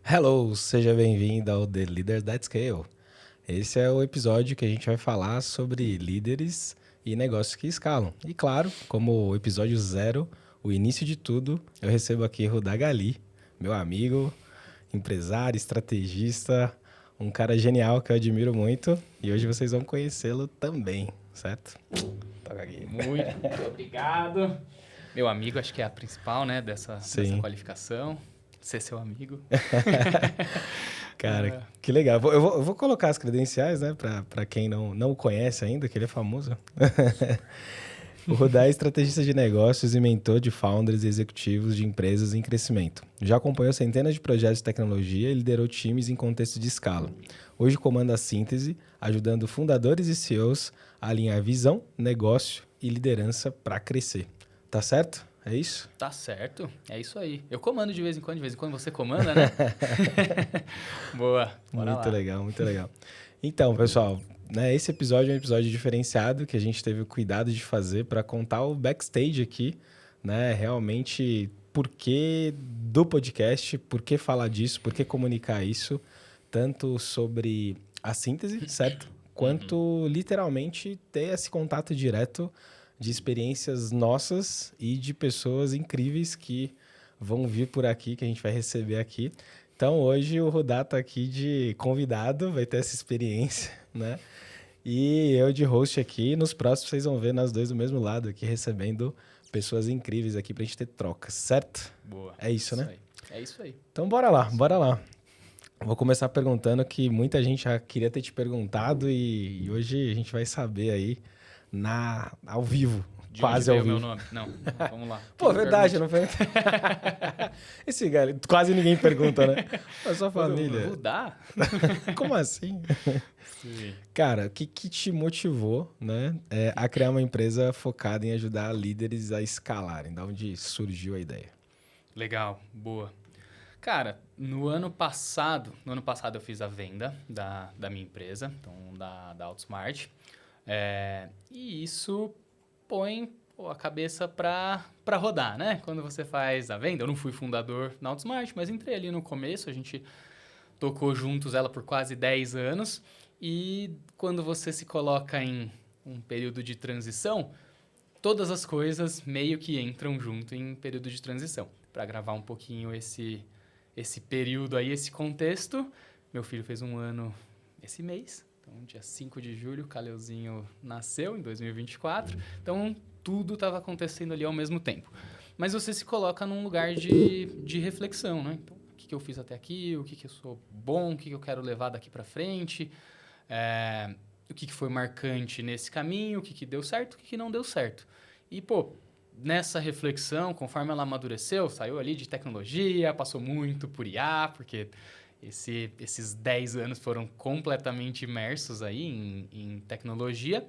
Hello, seja bem-vindo ao The Leader That Scale. Esse é o episódio que a gente vai falar sobre líderes e negócios que escalam. E claro, como o episódio zero, o início de tudo, eu recebo aqui Rudá Gali, meu amigo, empresário, estrategista, um cara genial que eu admiro muito. E hoje vocês vão conhecê-lo também, certo? Toca aqui. Muito obrigado. Meu amigo, acho que é a principal, né, dessa Sim. qualificação. Ser seu amigo. Cara, que legal. Eu vou colocar as credenciais, né, pra quem não o conhece ainda, que ele é famoso. Super. O Rudá é estrategista de negócios e mentor de founders e executivos de empresas em crescimento. Já acompanhou centenas de projetos de tecnologia e liderou times em contexto de escala. Hoje comanda a Síntese, ajudando fundadores e CEOs a alinhar visão, negócio e liderança para crescer. Tá certo? É isso? Tá certo. É isso aí. Eu comando de vez em quando você comanda, né? Boa. Bora Muito lá. legal, muito legal. Então, pessoal, né, esse episódio é um episódio diferenciado que a gente teve o cuidado de fazer para contar o backstage aqui, né? Realmente, por que do podcast, por que falar disso, por que comunicar isso, tanto sobre a síntese, certo? Uhum. Quanto literalmente ter esse contato direto de experiências nossas e de pessoas incríveis que vão vir por aqui, que a gente vai receber aqui. Então, hoje o Rudá tá aqui de convidado, vai ter essa experiência, né? E eu de host aqui. Nos próximos vocês vão ver nós dois do mesmo lado aqui, recebendo pessoas incríveis aqui pra gente ter trocas, certo? Boa. É isso, né? Aí. É isso aí. Então, bora lá, bora lá. Vou começar perguntando que muita gente já queria ter te perguntado e hoje a gente vai saber aí ao vivo, De onde quase ao veio o meu vivo. nome? Não. Vamos lá. Pô, Que verdade, eu pergunte. não perguntei. Esse cara, quase ninguém pergunta, né? A sua família. Rudá? Como assim? Sim. Cara, o que te motivou, né, a criar uma empresa focada em ajudar líderes a escalarem? Da onde surgiu a ideia? Legal. Boa. Cara, no ano passado eu fiz a venda da minha empresa, então da Outsmart. E isso põe a cabeça pra rodar, né? Quando você faz a venda, eu não fui fundador na Outsmart, mas entrei ali no começo, a gente tocou juntos ela por quase 10 anos. E quando você se coloca em um período de transição, todas as coisas meio que entram junto em período de transição. Para gravar um pouquinho esse período aí, esse contexto, meu filho fez um ano esse mês. Então, dia 5 de julho, o Caleuzinho nasceu em 2024. Então, tudo estava acontecendo ali ao mesmo tempo. Mas você se coloca num lugar de reflexão, né? Então, o que eu fiz até aqui, o que eu sou bom, o que eu quero levar daqui para frente, o que foi marcante nesse caminho, o que deu certo, o que não deu certo. E, pô, nessa reflexão, conforme ela amadureceu, saiu ali de tecnologia, passou muito por IA, porque esses 10 anos foram completamente imersos aí em tecnologia.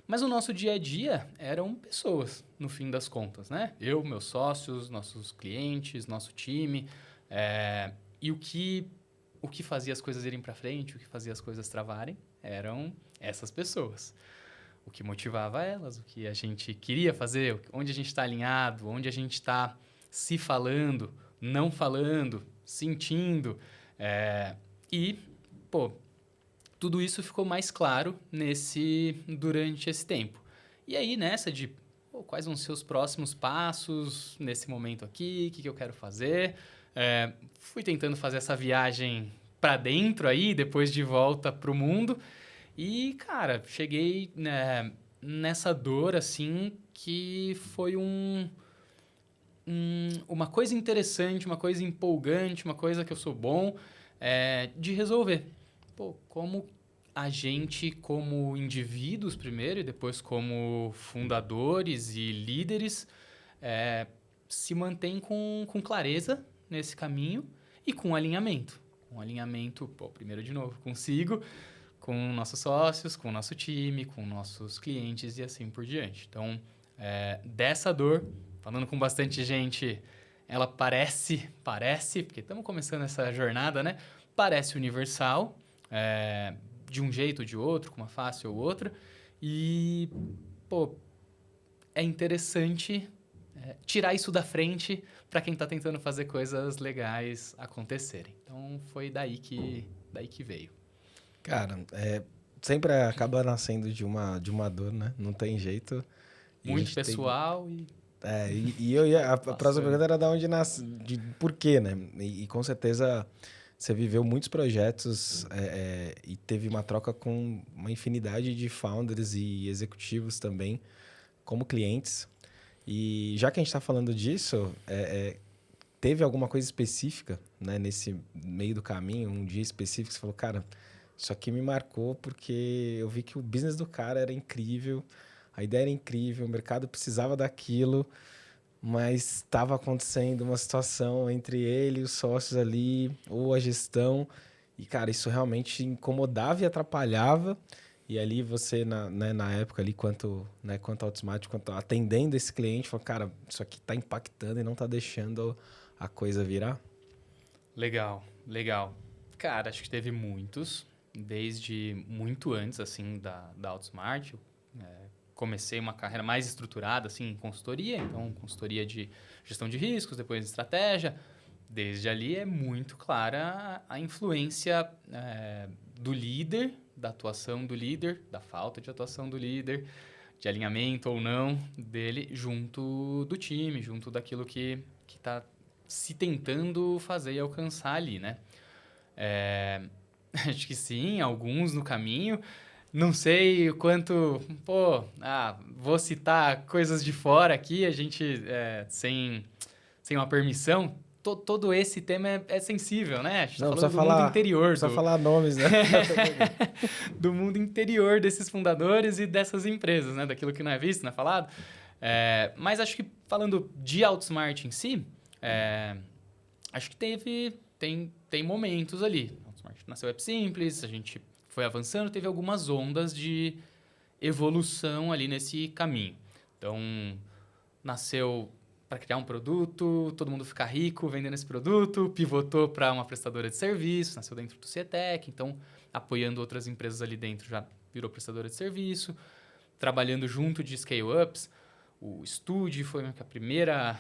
Mas o nosso dia a dia eram pessoas, no fim das contas, né? Eu, meus sócios, nossos clientes, nosso time. E o que fazia as coisas irem para frente, o que fazia as coisas travarem, eram essas pessoas. O que motivava elas, o que a gente queria fazer, onde a gente está alinhado, onde a gente está se falando, não falando, sentindo. E, pô, tudo isso ficou mais claro durante esse tempo. E aí, nessa de quais vão ser os próximos passos nesse momento aqui, o que eu quero fazer. Fui tentando fazer essa viagem para dentro aí, depois de volta para o mundo. E, cara, cheguei, né, nessa dor, assim, que foi uma coisa interessante, uma coisa empolgante, uma coisa que eu sou bom de resolver. Pô, como a gente, como indivíduos primeiro e depois como fundadores e líderes, se mantém com clareza nesse caminho e com alinhamento. Com alinhamento, pô, primeiro de novo, consigo, com nossos sócios, com o nosso time, com nossos clientes e assim por diante. Então, dessa dor, falando com bastante gente, ela parece, porque estamos começando essa jornada, né? Parece universal, de um jeito ou de outro, com uma face ou outra. E, pô, é interessante tirar isso da frente para quem está tentando fazer coisas legais acontecerem. Então, foi daí que veio. Cara, sempre acaba nascendo de uma dor, né? Não tem jeito. E a Muito gente pessoal e... a próxima pergunta era da onde nasce, de por quê, né? E com certeza você viveu muitos projetos e teve uma troca com uma infinidade de founders e executivos também, como clientes. E já que a gente está falando disso, teve alguma coisa específica, né, nesse meio do caminho, um dia específico que você falou, cara, isso aqui me marcou porque eu vi que o business do cara era incrível, a ideia era incrível, o mercado precisava daquilo, mas estava acontecendo uma situação entre ele e os sócios ali, ou a gestão, e, cara, isso realmente incomodava e atrapalhava. E ali você, na época ali, quanto Outsmart, quanto atendendo esse cliente, falou, cara, isso aqui está impactando e não está deixando a coisa virar? Legal, legal. Cara, acho que teve muitos, desde muito antes, assim, da Outsmart. Comecei uma carreira mais estruturada, assim, em consultoria. Então, consultoria de gestão de riscos, depois de estratégia. Desde ali é muito clara a influência do líder, da atuação do líder, da falta de atuação do líder, de alinhamento ou não dele junto do time, junto daquilo que está se tentando fazer e alcançar ali, né? Acho que sim, alguns no caminho. Não sei o quanto... vou citar coisas de fora aqui, a gente, sem uma permissão. Todo esse tema é sensível, né? A gente está falando do mundo interior. Não precisa falar nomes, né? Do mundo interior desses fundadores e dessas empresas, né? Daquilo que não é visto, não é falado. Mas acho que falando de Outsmart em si, acho que tem momentos ali. Outsmart nasceu App Simples, a gente foi avançando, teve algumas ondas de evolução ali nesse caminho. Então, nasceu para criar um produto, todo mundo ficar rico vendendo esse produto, pivotou para uma prestadora de serviço, nasceu dentro do Cetec, então apoiando outras empresas ali dentro já virou prestadora de serviço, trabalhando junto de scale-ups. O Studio foi a primeira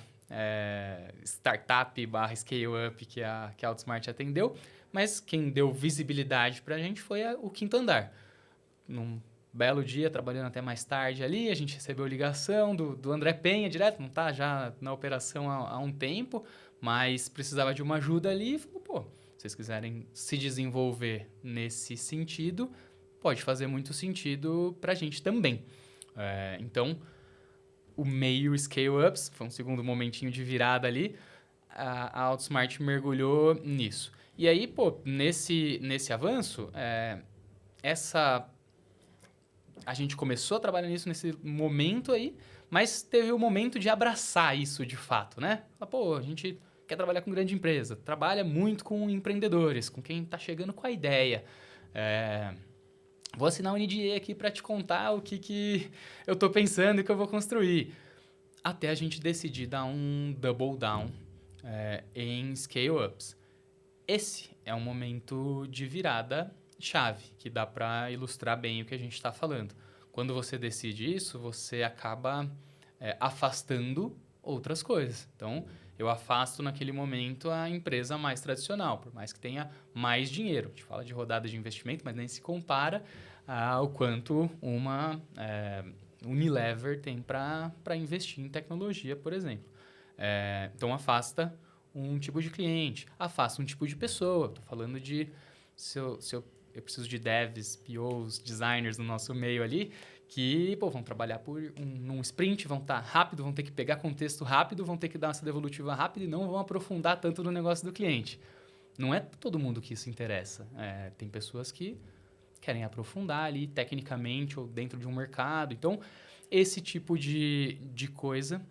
startup / scale-up que a Outsmart atendeu, mas quem deu visibilidade para a gente foi o Quinto Andar. Num belo dia, trabalhando até mais tarde ali, a gente recebeu ligação do André Penha direto, não está já na operação há um tempo, mas precisava de uma ajuda ali e falou, se vocês quiserem se desenvolver nesse sentido, pode fazer muito sentido para a gente também. Então, o meio Scale-Ups, foi um segundo momentinho de virada ali, a Outsmart mergulhou nisso. E aí, nesse avanço, a gente começou a trabalhar nisso nesse momento aí, mas teve o momento de abraçar isso de fato, né? A gente quer trabalhar com grande empresa, trabalha muito com empreendedores, com quem está chegando com a ideia. Vou assinar um NDA aqui para te contar o que eu estou pensando e que eu vou construir. Até a gente decidir dar um double down em scale-ups. Esse é um momento de virada chave, que dá para ilustrar bem o que a gente está falando. Quando você decide isso, você acaba afastando outras coisas. Então, eu afasto naquele momento a empresa mais tradicional, por mais que tenha mais dinheiro. A gente fala de rodada de investimento, mas nem se compara ao quanto uma Unilever tem para investir em tecnologia, por exemplo. Então, afasta um tipo de cliente, afasta um tipo de pessoa. Estou falando de... Eu preciso de devs, POs, designers no nosso meio ali, que vão trabalhar num sprint, vão estar rápido, vão ter que pegar contexto rápido, vão ter que dar essa devolutiva rápida e não vão aprofundar tanto no negócio do cliente. Não é todo mundo que isso interessa. Tem pessoas que querem aprofundar ali tecnicamente ou dentro de um mercado. Então, esse tipo de coisa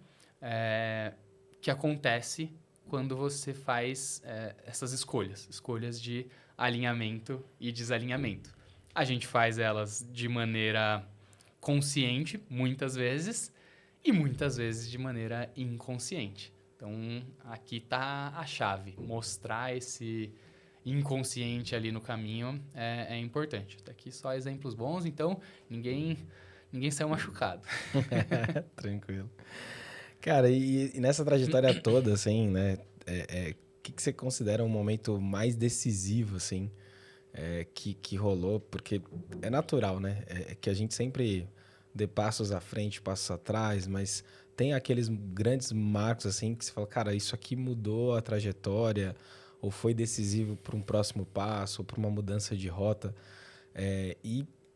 que acontece quando você faz essas escolhas de alinhamento e desalinhamento. A gente faz elas de maneira consciente, muitas vezes, e muitas vezes de maneira inconsciente. Então, aqui está a chave. Mostrar esse inconsciente ali no caminho é importante. Até aqui só exemplos bons, então ninguém saiu machucado. Tranquilo. Cara, e nessa trajetória toda, assim, né? O que você considera um momento mais decisivo, assim, que rolou? Porque é natural, né? É que a gente sempre dê passos à frente, passos atrás, mas tem aqueles grandes marcos, assim, que você fala, cara, isso aqui mudou a trajetória, ou foi decisivo para um próximo passo, ou para uma mudança de rota.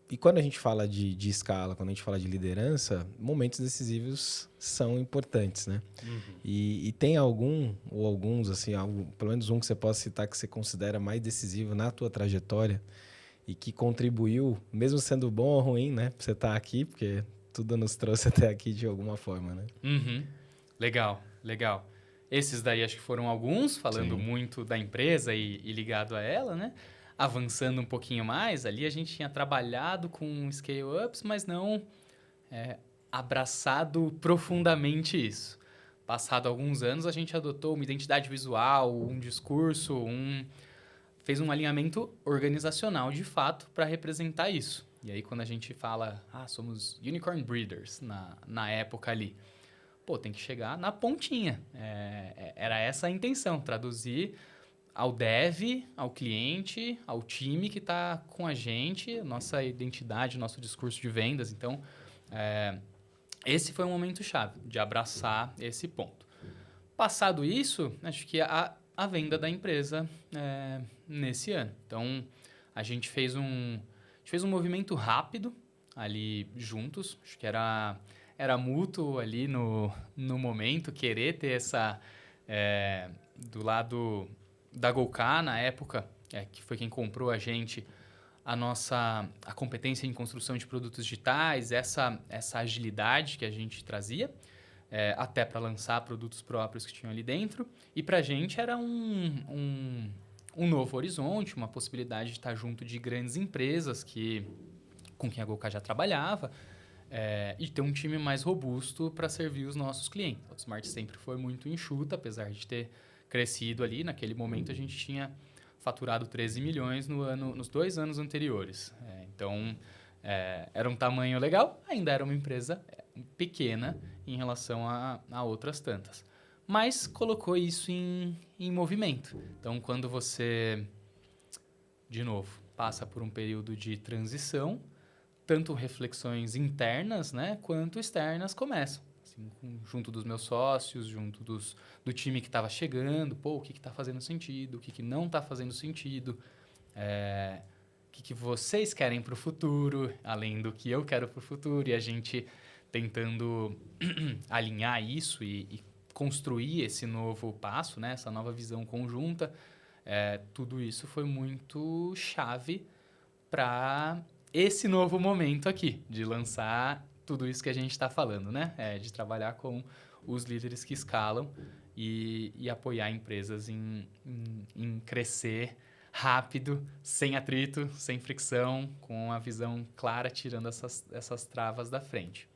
E quando a gente fala de escala, quando a gente fala de liderança, momentos decisivos são importantes, né? Uhum. E tem algum, ou alguns, assim, pelo menos um que você possa citar que você considera mais decisivo na tua trajetória e que contribuiu, mesmo sendo bom ou ruim, né? Pra você estar aqui, porque tudo nos trouxe até aqui de alguma forma, né? Uhum. Legal, legal. Esses daí acho que foram alguns, falando Sim. muito da empresa e ligado a ela, né? Avançando um pouquinho mais, ali a gente tinha trabalhado com scale-ups, mas não abraçado profundamente isso. Passado alguns anos, a gente adotou uma identidade visual, um discurso, fez um alinhamento organizacional de fato para representar isso. E aí, quando a gente fala, somos Unicorn Breeders na época ali, pô, tem que chegar na pontinha. Era essa a intenção, traduzir ao dev, ao cliente, ao time que está com a gente, nossa identidade, nosso discurso de vendas. Então, esse foi um momento chave de abraçar esse ponto. Passado isso, acho que a venda da empresa nesse ano. Então, a gente fez um movimento rápido ali juntos. Acho que era mútuo ali no momento, querer ter essa... do lado da Golcar, na época, que foi quem comprou a gente, a competência em construção de produtos digitais, essa agilidade que a gente trazia, até para lançar produtos próprios que tinham ali dentro. E para a gente era um novo horizonte, uma possibilidade de estar junto de grandes empresas com quem a Golcar já trabalhava, e ter um time mais robusto para servir os nossos clientes. A Smart sempre foi muito enxuta, apesar de ter crescido ali. Naquele momento, a gente tinha faturado 13 milhões nos 2 anos anteriores. Então, era um tamanho legal, ainda era uma empresa pequena em relação a outras tantas. Mas colocou isso em movimento. Então, quando você, de novo, passa por um período de transição, tanto reflexões internas, né, quanto externas começam. Assim, junto dos meus sócios, junto do time que estava chegando, o que está fazendo sentido, o que não está fazendo sentido, o que vocês querem para o futuro, além do que eu quero para o futuro, e a gente tentando alinhar isso e construir esse novo passo, né, essa nova visão conjunta. Tudo isso foi muito chave para esse novo momento aqui, de lançar tudo isso que a gente está falando, né? De trabalhar com os líderes que escalam e apoiar empresas em crescer rápido, sem atrito, sem fricção, com a visão clara, tirando essas travas da frente.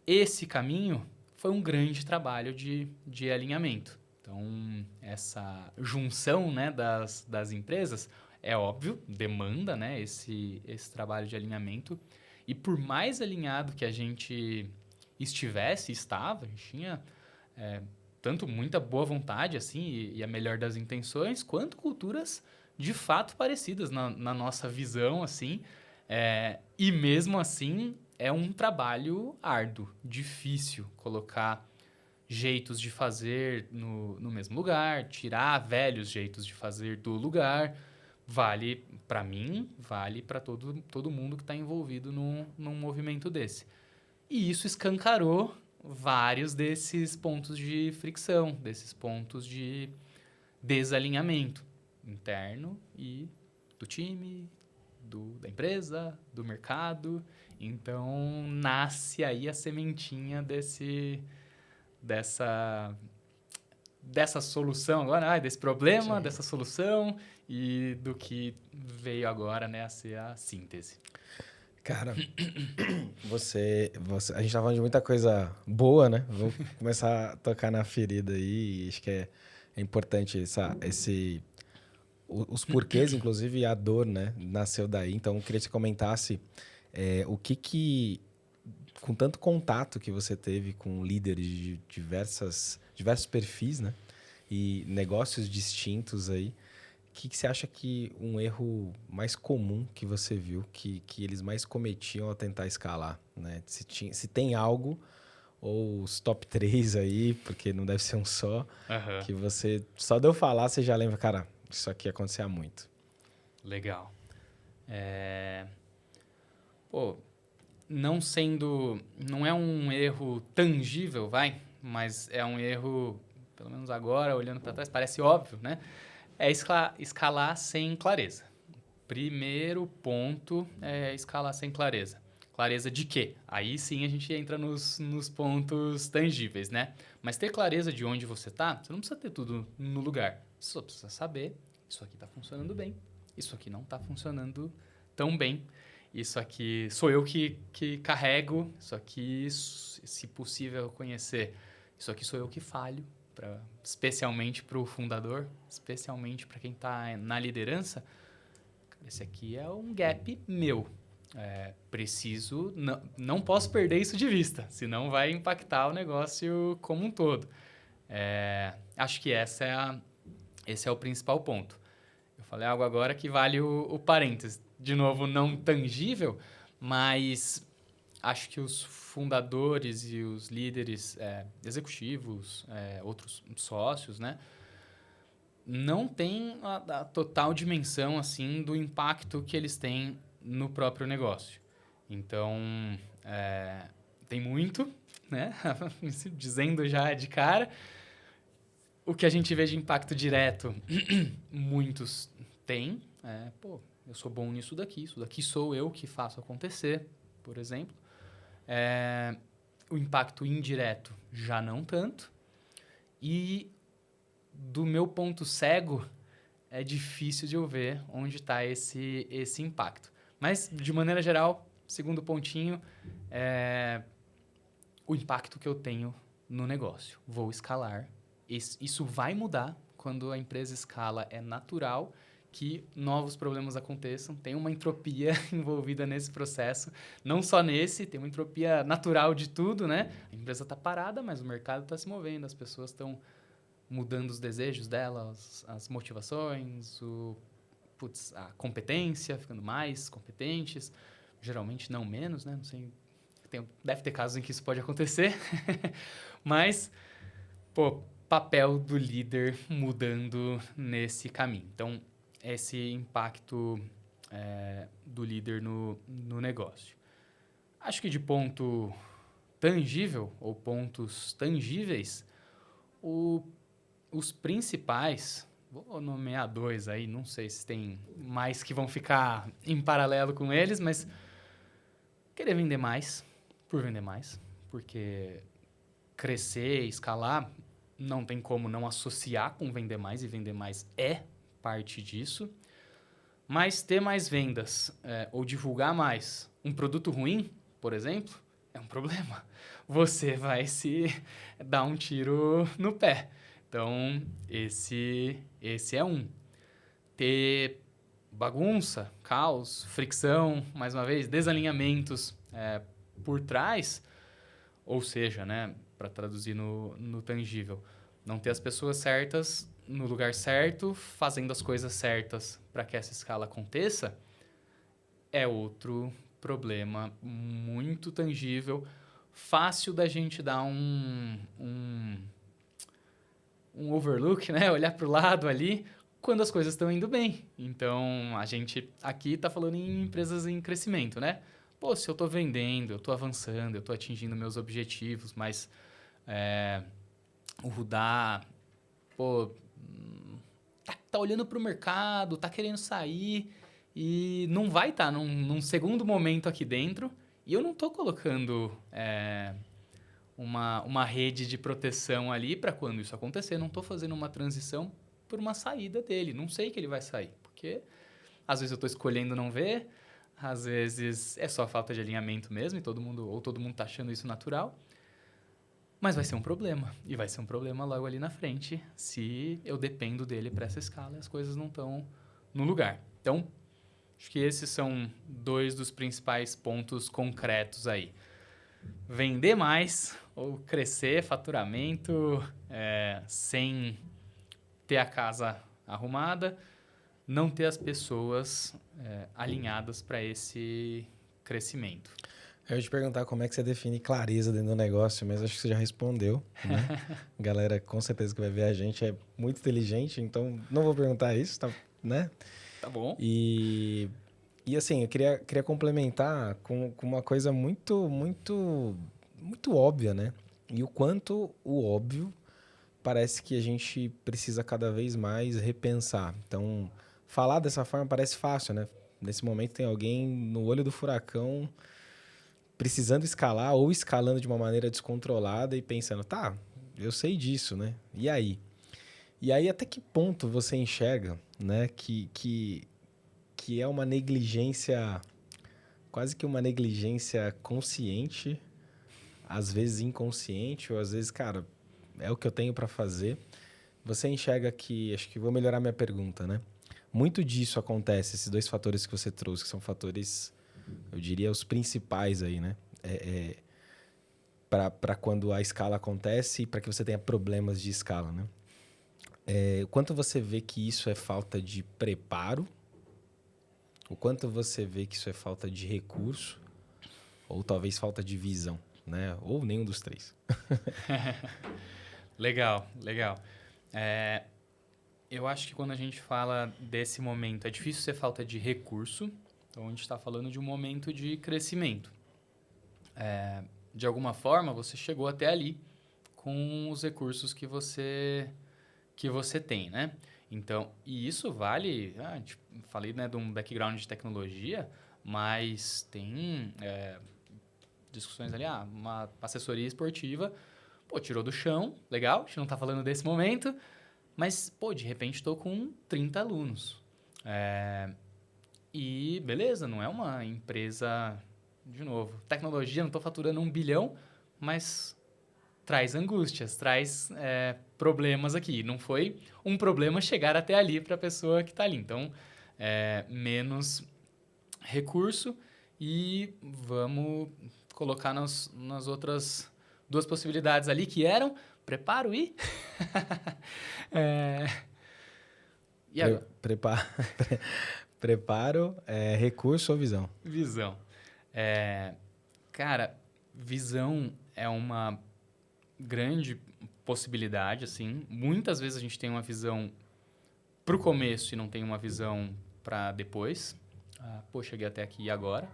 Esse caminho foi um grande trabalho de alinhamento. Então, essa junção, né, das empresas, é óbvio, demanda, né, esse trabalho de alinhamento. E por mais alinhado que a gente estava, a gente tinha tanto muita boa vontade assim e a melhor das intenções, quanto culturas de fato parecidas na nossa visão, assim. E mesmo assim, é um trabalho árduo, difícil colocar jeitos de fazer no mesmo lugar, tirar velhos jeitos de fazer do lugar. Vale para mim, vale para todo mundo que está envolvido num movimento desse. E isso escancarou vários desses pontos de fricção, desses pontos de desalinhamento interno e do time, da empresa, do mercado. Então, nasce aí a sementinha dessa solução agora, desse problema, sim, dessa solução e do que veio agora, né, a ser a síntese. Cara, a gente tá falando de muita coisa boa, né? Vou começar a tocar na ferida aí. E acho que é importante os porquês, inclusive a dor, né? Nasceu daí. Então, eu queria que você comentasse com tanto contato que você teve com líderes de diversos perfis, né? E negócios distintos aí, o que você acha que um erro mais comum que você viu, que eles mais cometiam ao tentar escalar, né? Se tem algo, ou os top 3 aí, porque não deve ser um só, Aham. que você, só de eu falar, você já lembra, cara, isso aqui acontecia muito. Legal. Pô, não é um erro tangível, vai, mas é um erro, pelo menos agora, olhando para trás, parece óbvio, né? É escalar sem clareza. Primeiro ponto é escalar sem clareza. Clareza de quê? Aí sim a gente entra nos pontos tangíveis, né? Mas ter clareza de onde você tá, você não precisa ter tudo no lugar. Você só precisa saber, isso aqui tá funcionando bem, isso aqui não tá funcionando tão bem. Isso aqui sou eu que carrego, isso aqui, se possível conhecer, isso aqui sou eu que falho, especialmente para o fundador, especialmente para quem está na liderança. Esse aqui é um gap meu. Preciso, não posso perder isso de vista, senão vai impactar o negócio como um todo. Acho que esse é o principal ponto. Eu falei algo agora que vale o parênteses. De novo, não tangível, mas acho que os fundadores e os líderes executivos, outros sócios, né, não têm a total dimensão assim do impacto que eles têm no próprio negócio. Então, tem muito, né? Dizendo já de cara. O que a gente vê de impacto direto, muitos têm. Eu sou bom nisso daqui, isso daqui sou eu que faço acontecer, por exemplo. O impacto indireto, já não tanto. E do meu ponto cego, é difícil de eu ver onde está esse impacto. Mas, de maneira geral, segundo pontinho, o impacto que eu tenho no negócio. Vou escalar. Isso vai mudar quando a empresa escala. É natural que novos problemas aconteçam. Tem uma entropia envolvida nesse processo. Não só nesse, tem uma entropia natural de tudo, né? A empresa está parada, mas o mercado está se movendo. As pessoas estão mudando os desejos delas, as motivações, a competência, ficando mais competentes. Geralmente não menos, né? Não sei, deve ter casos em que isso pode acontecer. Mas, papel do líder mudando nesse caminho. Então, esse impacto do líder no negócio. Acho que de ponto tangível ou pontos tangíveis, os principais, vou nomear 2 aí, não sei se tem mais que vão ficar em paralelo com eles, mas querer vender mais, por vender mais, porque crescer, escalar, não tem como não associar com vender mais, e vender mais é parte disso. Mas ter mais vendas ou divulgar mais um produto ruim, por exemplo, é um problema. Você vai se dar um tiro no pé. Então, esse é um. Ter bagunça, caos, fricção, mais uma vez, desalinhamentos por trás, ou seja, né, para traduzir no tangível, não ter as pessoas certas no lugar certo, fazendo as coisas certas para que essa escala aconteça, é outro problema muito tangível, fácil da gente dar um overlook, né? Olhar para o lado ali, quando as coisas estão indo bem. Então, a gente aqui está falando em empresas em crescimento, né? Se eu estou vendendo, eu estou avançando, eu estou atingindo meus objetivos, mas o Rudá, tá olhando para o mercado, tá querendo sair e não vai estar num segundo momento aqui dentro, e eu não estou colocando uma rede de proteção ali para quando isso acontecer. Não estou fazendo uma transição por uma saída dele. Não sei que ele vai sair, porque às vezes eu estou escolhendo não ver, às vezes é só falta de alinhamento mesmo, e todo mundo está achando isso natural. Mas vai ser um problema, e vai ser um problema logo ali na frente, se eu dependo dele para essa escala e as coisas não estão no lugar. Então, acho que esses são 2 dos principais pontos concretos aí. vender mais ou crescer faturamento sem ter a casa arrumada, não ter as pessoas alinhadas para esse crescimento. Eu ia te perguntar como é que você define clareza dentro do negócio, mas acho que você já respondeu, né? Galera, com certeza que vai ver a gente é muito inteligente, então não vou perguntar isso, tá, né? Tá bom. E assim, eu queria complementar com uma coisa muito óbvia, né? E o quanto o óbvio parece que a gente precisa cada vez mais repensar. Então, falar dessa forma parece fácil, né? Nesse momento tem alguém no olho do furacão precisando escalar ou escalando de uma maneira descontrolada e pensando, tá, eu sei disso, né? E aí? E aí até que ponto você enxerga, né, que é uma negligência, quase que uma negligência consciente, às vezes inconsciente, ou às vezes, cara, é o que eu tenho para fazer. Você enxerga que, acho que vou melhorar minha pergunta, né? Muito disso acontece, esses dois fatores que você trouxe, que são fatores, eu diria, os principais aí, né? Para quando a escala acontece e para que você tenha problemas de escala, né? O quanto você vê que isso é falta de preparo, o quanto você vê que isso é falta de recurso, ou talvez falta de visão, né? Ou nenhum dos três. Legal, legal. Eu acho que quando a gente fala desse momento, é difícil ser falta de recurso. Então, a gente está falando de um momento de crescimento. De alguma forma, você chegou até ali com os recursos que você tem, né? Então, e isso vale... falei, né, de um background de tecnologia, mas tem discussões ali, uma assessoria esportiva, tirou do chão, legal, a gente não está falando desse momento, mas, de repente estou com 30 alunos. E beleza, não é uma empresa, de novo, tecnologia, não estou faturando 1 bilhão, mas traz angústias, traz problemas aqui. Não foi um problema chegar até ali para a pessoa que está ali. Então, menos recurso e vamos colocar nas outras 2 possibilidades ali, que eram preparo e... E agora? Preparo, recurso ou visão? Visão. Cara, visão é uma grande possibilidade, assim. Muitas vezes a gente tem uma visão para o começo e não tem uma visão para depois. Cheguei até aqui e agora.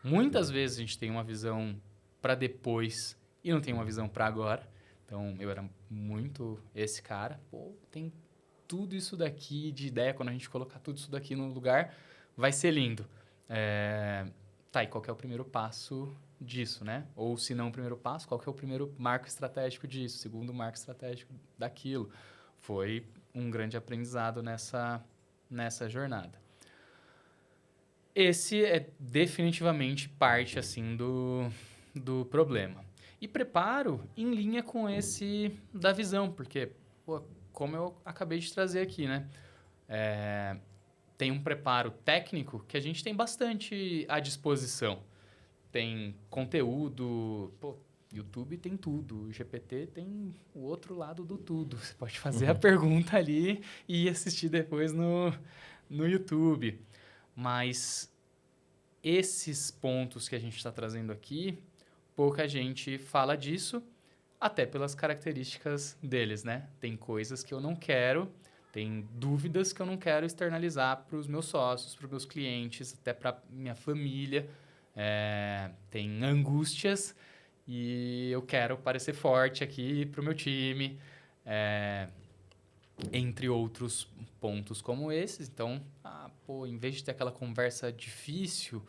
Muitas vezes a gente tem uma visão para depois e não tem uma visão para agora. Então, eu era muito esse cara. Tem tudo isso daqui de ideia. Quando a gente colocar tudo isso daqui no lugar, vai ser lindo. E qual que é o primeiro passo disso, né? Ou se não o primeiro passo, qual que é o primeiro marco estratégico disso? Segundo marco estratégico daquilo. Foi um grande aprendizado nessa jornada. Esse é definitivamente parte, assim, do problema. E preparo em linha com esse da visão, porque, como eu acabei de trazer aqui, né? Tem um preparo técnico que a gente tem bastante à disposição. Tem conteúdo, YouTube tem tudo, o GPT tem o outro lado do tudo. Você pode fazer a pergunta ali e assistir depois no YouTube. Mas esses pontos que a gente está trazendo aqui, pouca gente fala disso, até pelas características deles, né? Tem coisas que eu não quero, tem dúvidas que eu não quero externalizar para os meus sócios, para os meus clientes, até para minha família. Tem angústias e eu quero parecer forte aqui para o meu time, entre outros pontos como esses. Então, em vez de ter aquela conversa difícil,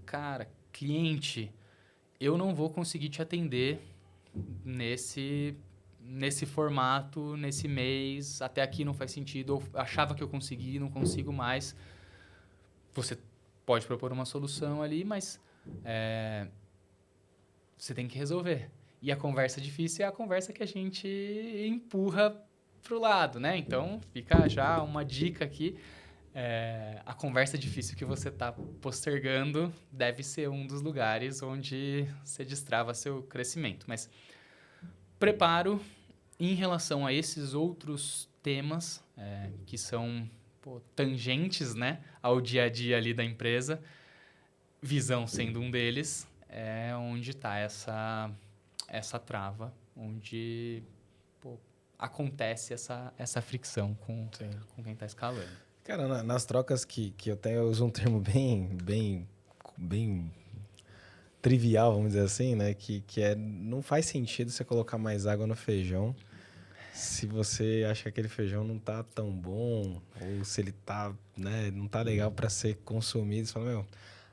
cara, cliente, eu não vou conseguir te atender nesse formato, nesse mês, até aqui não faz sentido, ou achava que eu conseguia, não consigo mais. Você pode propor uma solução ali, mas você tem que resolver. E a conversa difícil é a conversa que a gente empurra pro lado, né? Então, fica já uma dica aqui. A conversa difícil que você está postergando deve ser um dos lugares onde você destrava seu crescimento. Mas preparo em relação a esses outros temas que são tangentes, né, ao dia a dia ali da empresa, visão sendo um deles, é onde está essa trava, onde acontece essa fricção com quem está escalando. Cara, nas trocas que eu tenho, eu uso um termo bem trivial, vamos dizer assim, né? Que não faz sentido você colocar mais água no feijão se você acha que aquele feijão não tá tão bom ou se ele tá, né, não tá legal para ser consumido. Você fala,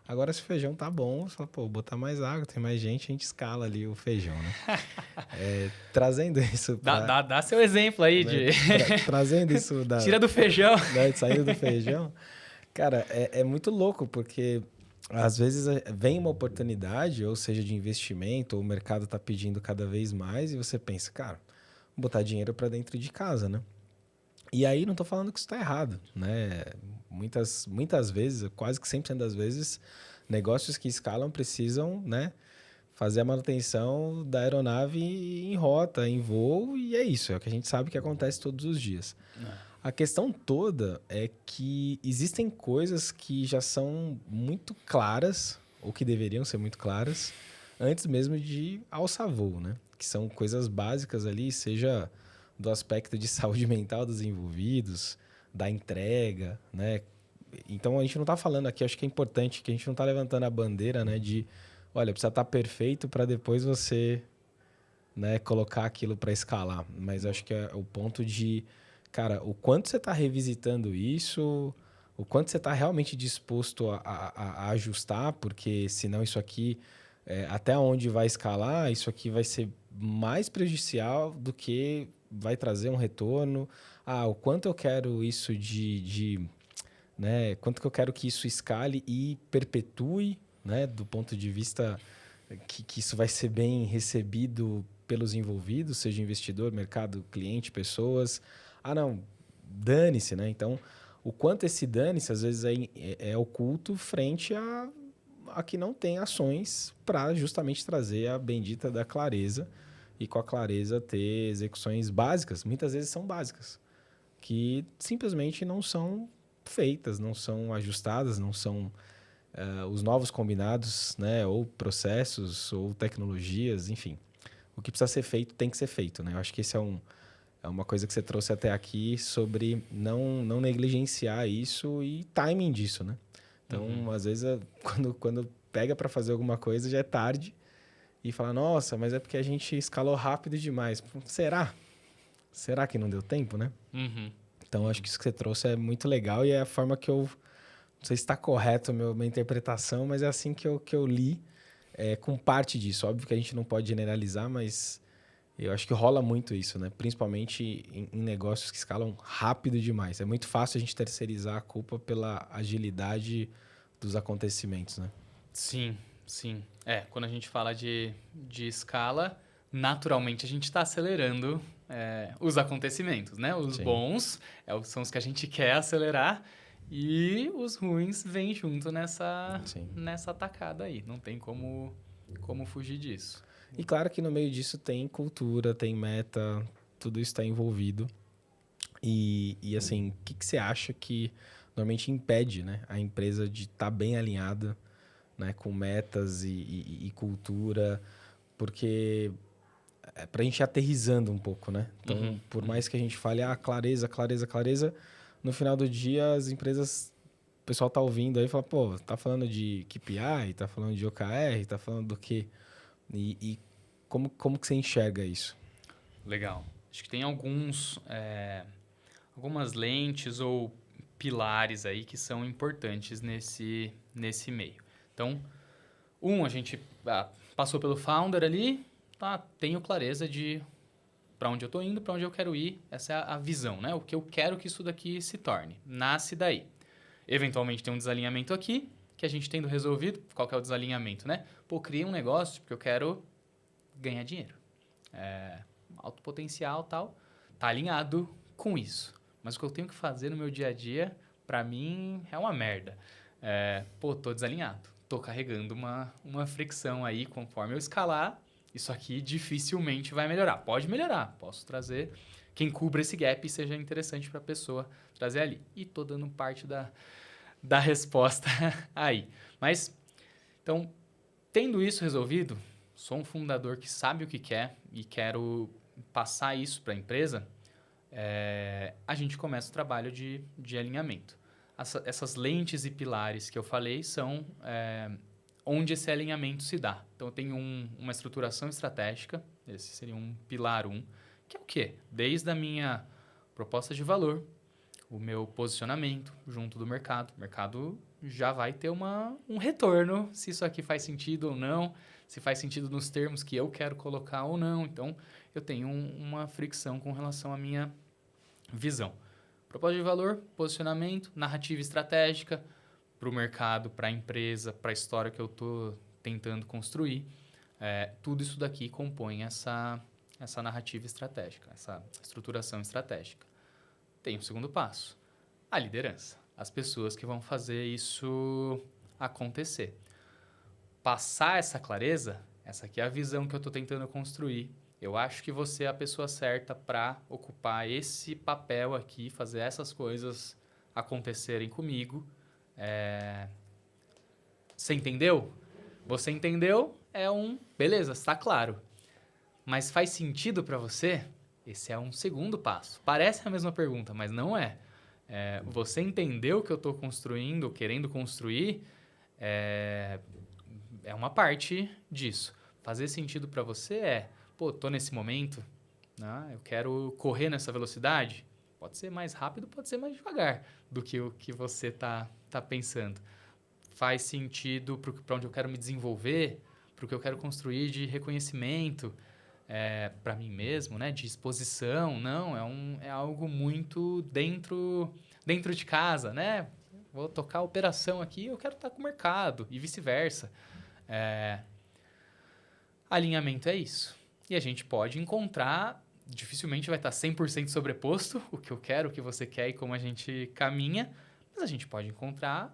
agora se o feijão tá bom, você fala, vou botar mais água, tem mais gente, a gente escala ali o feijão, né? Trazendo isso pra... Dá seu exemplo aí, né, trazendo isso da... Tira do feijão. Né, saindo do feijão. Cara, é muito louco, porque às vezes vem uma oportunidade, ou seja, de investimento, ou o mercado está pedindo cada vez mais, e você pensa, cara, vou botar dinheiro para dentro de casa, né? E aí não estou falando que isso está errado, né? Muitas vezes, quase que 100% das vezes, negócios que escalam precisam, né, fazer a manutenção da aeronave em rota, em voo, e é isso, é o que a gente sabe que acontece todos os dias. A questão toda é que existem coisas que já são muito claras, ou que deveriam ser muito claras, antes mesmo de alçar voo, né? Que são coisas básicas ali, seja do aspecto de saúde mental dos envolvidos, da entrega, né? Então, a gente não está falando aqui, acho que é importante, que a gente não está levantando a bandeira, né, de, olha, precisa estar perfeito para depois você, né, colocar aquilo para escalar. Mas acho que é o ponto de, cara, o quanto você está revisitando isso, o quanto você está realmente disposto a ajustar, porque senão isso aqui, até onde vai escalar, isso aqui vai ser mais prejudicial do que vai trazer um retorno. O quanto eu quero isso né, quanto que eu quero que isso escale e perpetue, né, do ponto de vista que isso vai ser bem recebido pelos envolvidos, seja investidor, mercado, cliente, pessoas. Não, dane-se, né? Então, o quanto esse dane-se, às vezes, é oculto frente a que não tem ações para justamente trazer a bendita da clareza e, com a clareza, ter execuções básicas, muitas vezes são básicas, que simplesmente não são feitas, não são ajustadas, não são os novos combinados, né? Ou processos, ou tecnologias, enfim. O que precisa ser feito tem que ser feito, né? Eu acho que esse é uma coisa que você trouxe até aqui sobre não negligenciar isso e timing disso, né? Então, às vezes, quando pega para fazer alguma coisa, já é tarde e fala, nossa, mas é porque a gente escalou rápido demais. Será? Será que não deu tempo, né? Então, acho que isso que você trouxe é muito legal e é a forma que eu... Não sei se está correto a minha interpretação, mas é assim que eu li com parte disso. Óbvio que a gente não pode generalizar, mas eu acho que rola muito isso, né? Principalmente em negócios que escalam rápido demais. É muito fácil a gente terceirizar a culpa pela agilidade dos acontecimentos, né? Sim, sim. Quando a gente fala de escala, naturalmente a gente está acelerando os acontecimentos, né? Os bons são os que a gente quer acelerar e os ruins vêm junto nessa tacada aí. Não tem como fugir disso. E claro que no meio disso tem cultura, tem meta, tudo isso está envolvido. E assim, o que você acha que normalmente impede, né, a empresa de estar bem alinhada, né, com metas e cultura? Porque para a gente ir aterrizando um pouco, né? Então, por mais que a gente fale, clareza, clareza, clareza, no final do dia as empresas, o pessoal tá ouvindo aí e fala, pô, tá falando de KPI, tá falando de OKR, tá falando do quê? E como que você enxerga isso? Legal. Acho que tem algumas lentes ou pilares aí que são importantes nesse meio. Então, a gente passou pelo founder ali, tenho clareza de para onde eu estou indo, para onde eu quero ir. Essa é a visão, né? O que eu quero que isso daqui se torne. Nasce daí. Eventualmente tem um desalinhamento aqui, que a gente tendo resolvido. Qual que é o desalinhamento, né? Criei um negócio porque eu quero ganhar dinheiro. Alto potencial, tal. Tá alinhado com isso. Mas o que eu tenho que fazer no meu dia a dia para mim é uma merda. Tô desalinhado. Tô carregando uma fricção aí conforme eu escalar. Isso aqui dificilmente vai melhorar. Pode melhorar. Posso trazer quem cubra esse gap e seja interessante para a pessoa trazer ali. E tô dando parte da resposta aí. Mas, então, tendo isso resolvido, sou um fundador que sabe o que quer e quero passar isso para a empresa, a gente começa o trabalho de alinhamento. Essas lentes e pilares que eu falei são onde esse alinhamento se dá. Então, eu tenho uma estruturação estratégica, esse seria um pilar 1, que é o quê? Desde a minha proposta de valor, o meu posicionamento junto do mercado. O mercado já vai ter um retorno, se isso aqui faz sentido ou não, se faz sentido nos termos que eu quero colocar ou não. Então, eu tenho uma fricção com relação à minha visão. Proposta de valor, posicionamento, narrativa estratégica para o mercado, para a empresa, para a história que eu estou tentando construir. Tudo isso daqui compõe essa narrativa estratégica, essa estruturação estratégica. Tem um segundo passo, a liderança. As pessoas que vão fazer isso acontecer. Passar essa clareza, essa aqui é a visão que eu estou tentando construir. Eu acho que você é a pessoa certa para ocupar esse papel aqui, fazer essas coisas acontecerem comigo. Você entendeu? Você entendeu? Beleza, está claro. Mas faz sentido para você? Esse é um segundo passo. Parece a mesma pergunta, mas não é. Você entendeu o que eu estou construindo, querendo construir? É uma parte disso. Fazer sentido para você tô nesse momento, né? Eu quero correr nessa velocidade. Pode ser mais rápido, pode ser mais devagar do que o que você tá pensando. Faz sentido para onde eu quero me desenvolver, para o que eu quero construir de reconhecimento, para mim mesmo, né? De exposição. Não, é algo muito dentro de casa, né? Vou tocar a operação aqui, eu quero estar com o mercado e vice-versa. Alinhamento é isso. E a gente pode encontrar, dificilmente vai estar 100% sobreposto, o que eu quero, o que você quer e como a gente caminha, mas a gente pode encontrar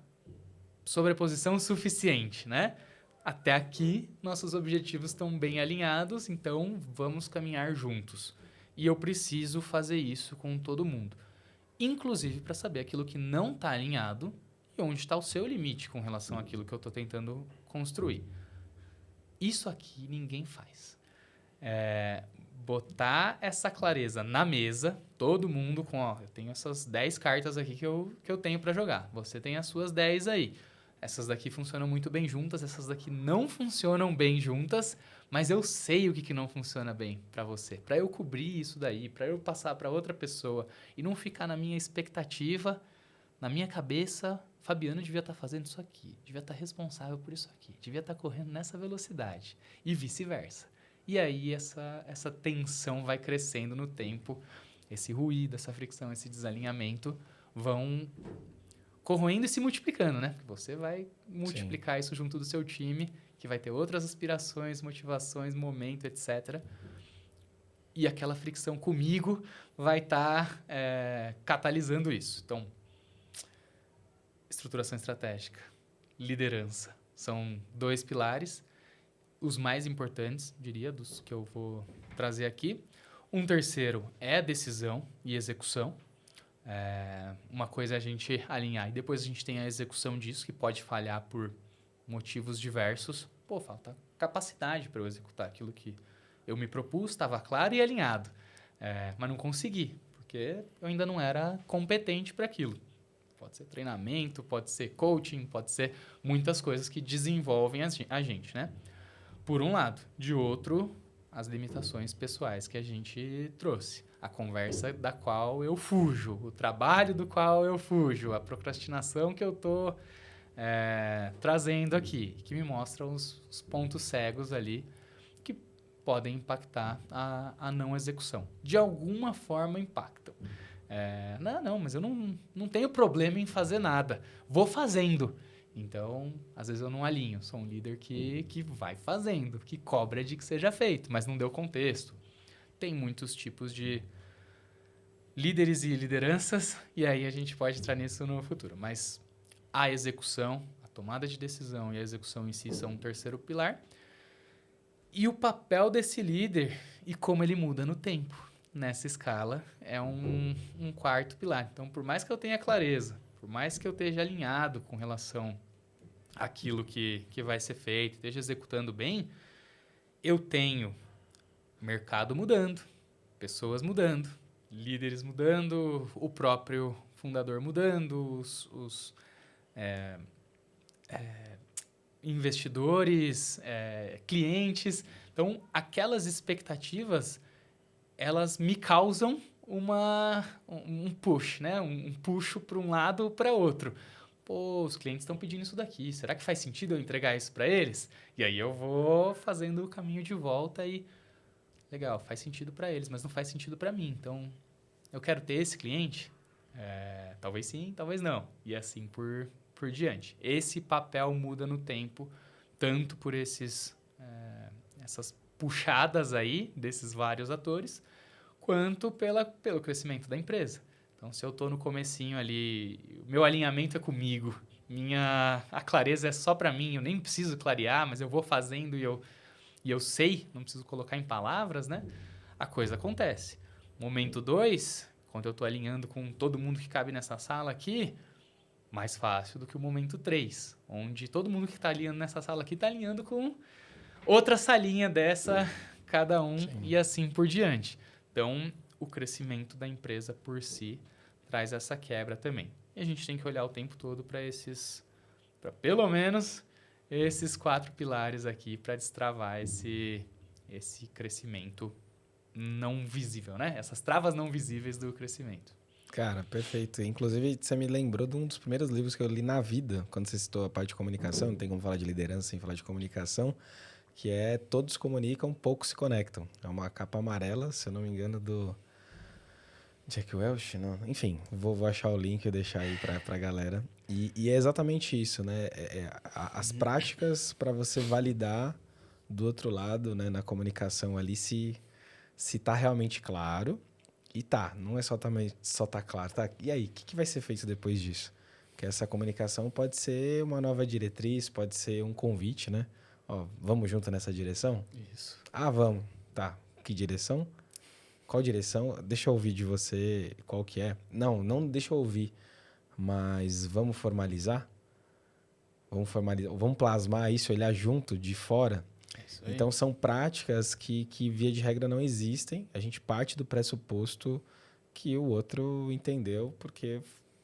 sobreposição suficiente, né? Até aqui, nossos objetivos estão bem alinhados, então vamos caminhar juntos. E eu preciso fazer isso com todo mundo. Inclusive para saber aquilo que não está alinhado e onde está o seu limite com relação àquilo que eu estou tentando construir. Isso aqui ninguém faz. Botar essa clareza na mesa, todo mundo eu tenho essas 10 cartas aqui que eu tenho para jogar. Você tem as suas 10 aí. Essas daqui funcionam muito bem juntas, essas daqui não funcionam bem juntas, mas eu sei o que não funciona bem para você. Para eu cobrir isso daí, para eu passar para outra pessoa e não ficar na minha expectativa, na minha cabeça, Fabiano devia estar fazendo isso aqui, devia estar responsável por isso aqui, devia estar correndo nessa velocidade e vice-versa. E aí essa tensão vai crescendo no tempo, esse ruído, essa fricção, esse desalinhamento vão corroendo e se multiplicando, né? Você vai multiplicar isso junto do seu time, que vai ter outras aspirações, motivações, momento, etc. E aquela fricção comigo vai estar catalisando isso. Então, estruturação estratégica, liderança, são 2 pilares, os mais importantes, diria, dos que eu vou trazer aqui. Um terceiro é decisão e execução. Uma coisa é a gente alinhar e depois a gente tem a execução disso, que pode falhar por motivos diversos. Falta capacidade para eu executar aquilo que eu me propus, estava claro e alinhado. Mas não consegui, porque eu ainda não era competente para aquilo. Pode ser treinamento, pode ser coaching, pode ser muitas coisas que desenvolvem a gente, né? Por um lado. De outro, as limitações pessoais que a gente trouxe. A conversa da qual eu fujo, o trabalho do qual eu fujo, a procrastinação que eu estou trazendo aqui, que me mostram os pontos cegos ali que podem impactar a não execução. De alguma forma impactam. Mas eu não tenho problema em fazer nada. Vou fazendo. Então, às vezes eu não alinho. Sou um líder que vai fazendo, que cobra de que seja feito, mas não deu contexto. Tem muitos tipos de líderes e lideranças, e aí a gente pode entrar nisso no futuro. Mas a execução, a tomada de decisão e a execução em si são um terceiro pilar. E o papel desse líder e como ele muda no tempo nessa escala é um quarto pilar. Então, por mais que eu tenha clareza, por mais que eu esteja alinhado com relação àquilo que vai ser feito, esteja executando bem, eu tenho mercado mudando, pessoas mudando, líderes mudando, o próprio fundador mudando, os investidores, clientes. Então, aquelas expectativas, elas me causam um push, né? Um puxo para um lado ou para outro. Pô, os clientes estão pedindo isso daqui. Será que faz sentido eu entregar isso para eles? E aí eu vou fazendo o caminho de volta e... Legal, faz sentido para eles, mas não faz sentido para mim. Então, eu quero ter esse cliente? Talvez sim, talvez não. E assim por diante. Esse papel muda no tempo, tanto por essas puxadas aí desses vários atores, quanto pelo crescimento da empresa. Então, se eu estou no comecinho ali, o meu alinhamento é comigo, a clareza é só para mim, eu nem preciso clarear, mas eu vou fazendo e eu sei, não preciso colocar em palavras, né? A coisa acontece. Momento 2, quando eu estou alinhando com todo mundo que cabe nessa sala aqui, mais fácil do que o momento 3, onde todo mundo que está alinhando nessa sala aqui está alinhando com outra salinha dessa, cada um, sim, e assim por diante. Então, o crescimento da empresa por si traz essa quebra também. E a gente tem que olhar o tempo todo para pelo menos esses 4 pilares aqui para destravar esse crescimento não visível, né? Essas travas não visíveis do crescimento. Cara, perfeito. Inclusive, você me lembrou de um dos primeiros livros que eu li na vida, quando você citou a parte de comunicação, não tem como falar de liderança sem falar de comunicação, que é Todos Comunicam, Poucos Se Conectam. É uma capa amarela, se eu não me engano, do Jack Welch, não. Enfim, vou achar o link e deixar aí pra galera. E é exatamente isso, né? As práticas para você validar do outro lado, né, na comunicação ali, se tá realmente claro. E não é só tá claro, tá? E aí, o que vai ser feito depois disso? Porque essa comunicação pode ser uma nova diretriz, pode ser um convite, né? Ó, vamos junto nessa direção? Isso. Ah, vamos. Tá. Que direção? Qual direção? Deixa eu ouvir de você qual que é. Não deixa eu ouvir, mas vamos formalizar? Vamos plasmar isso, olhar junto, de fora? Então, são práticas que, via de regra, não existem. A gente parte do pressuposto que o outro entendeu, porque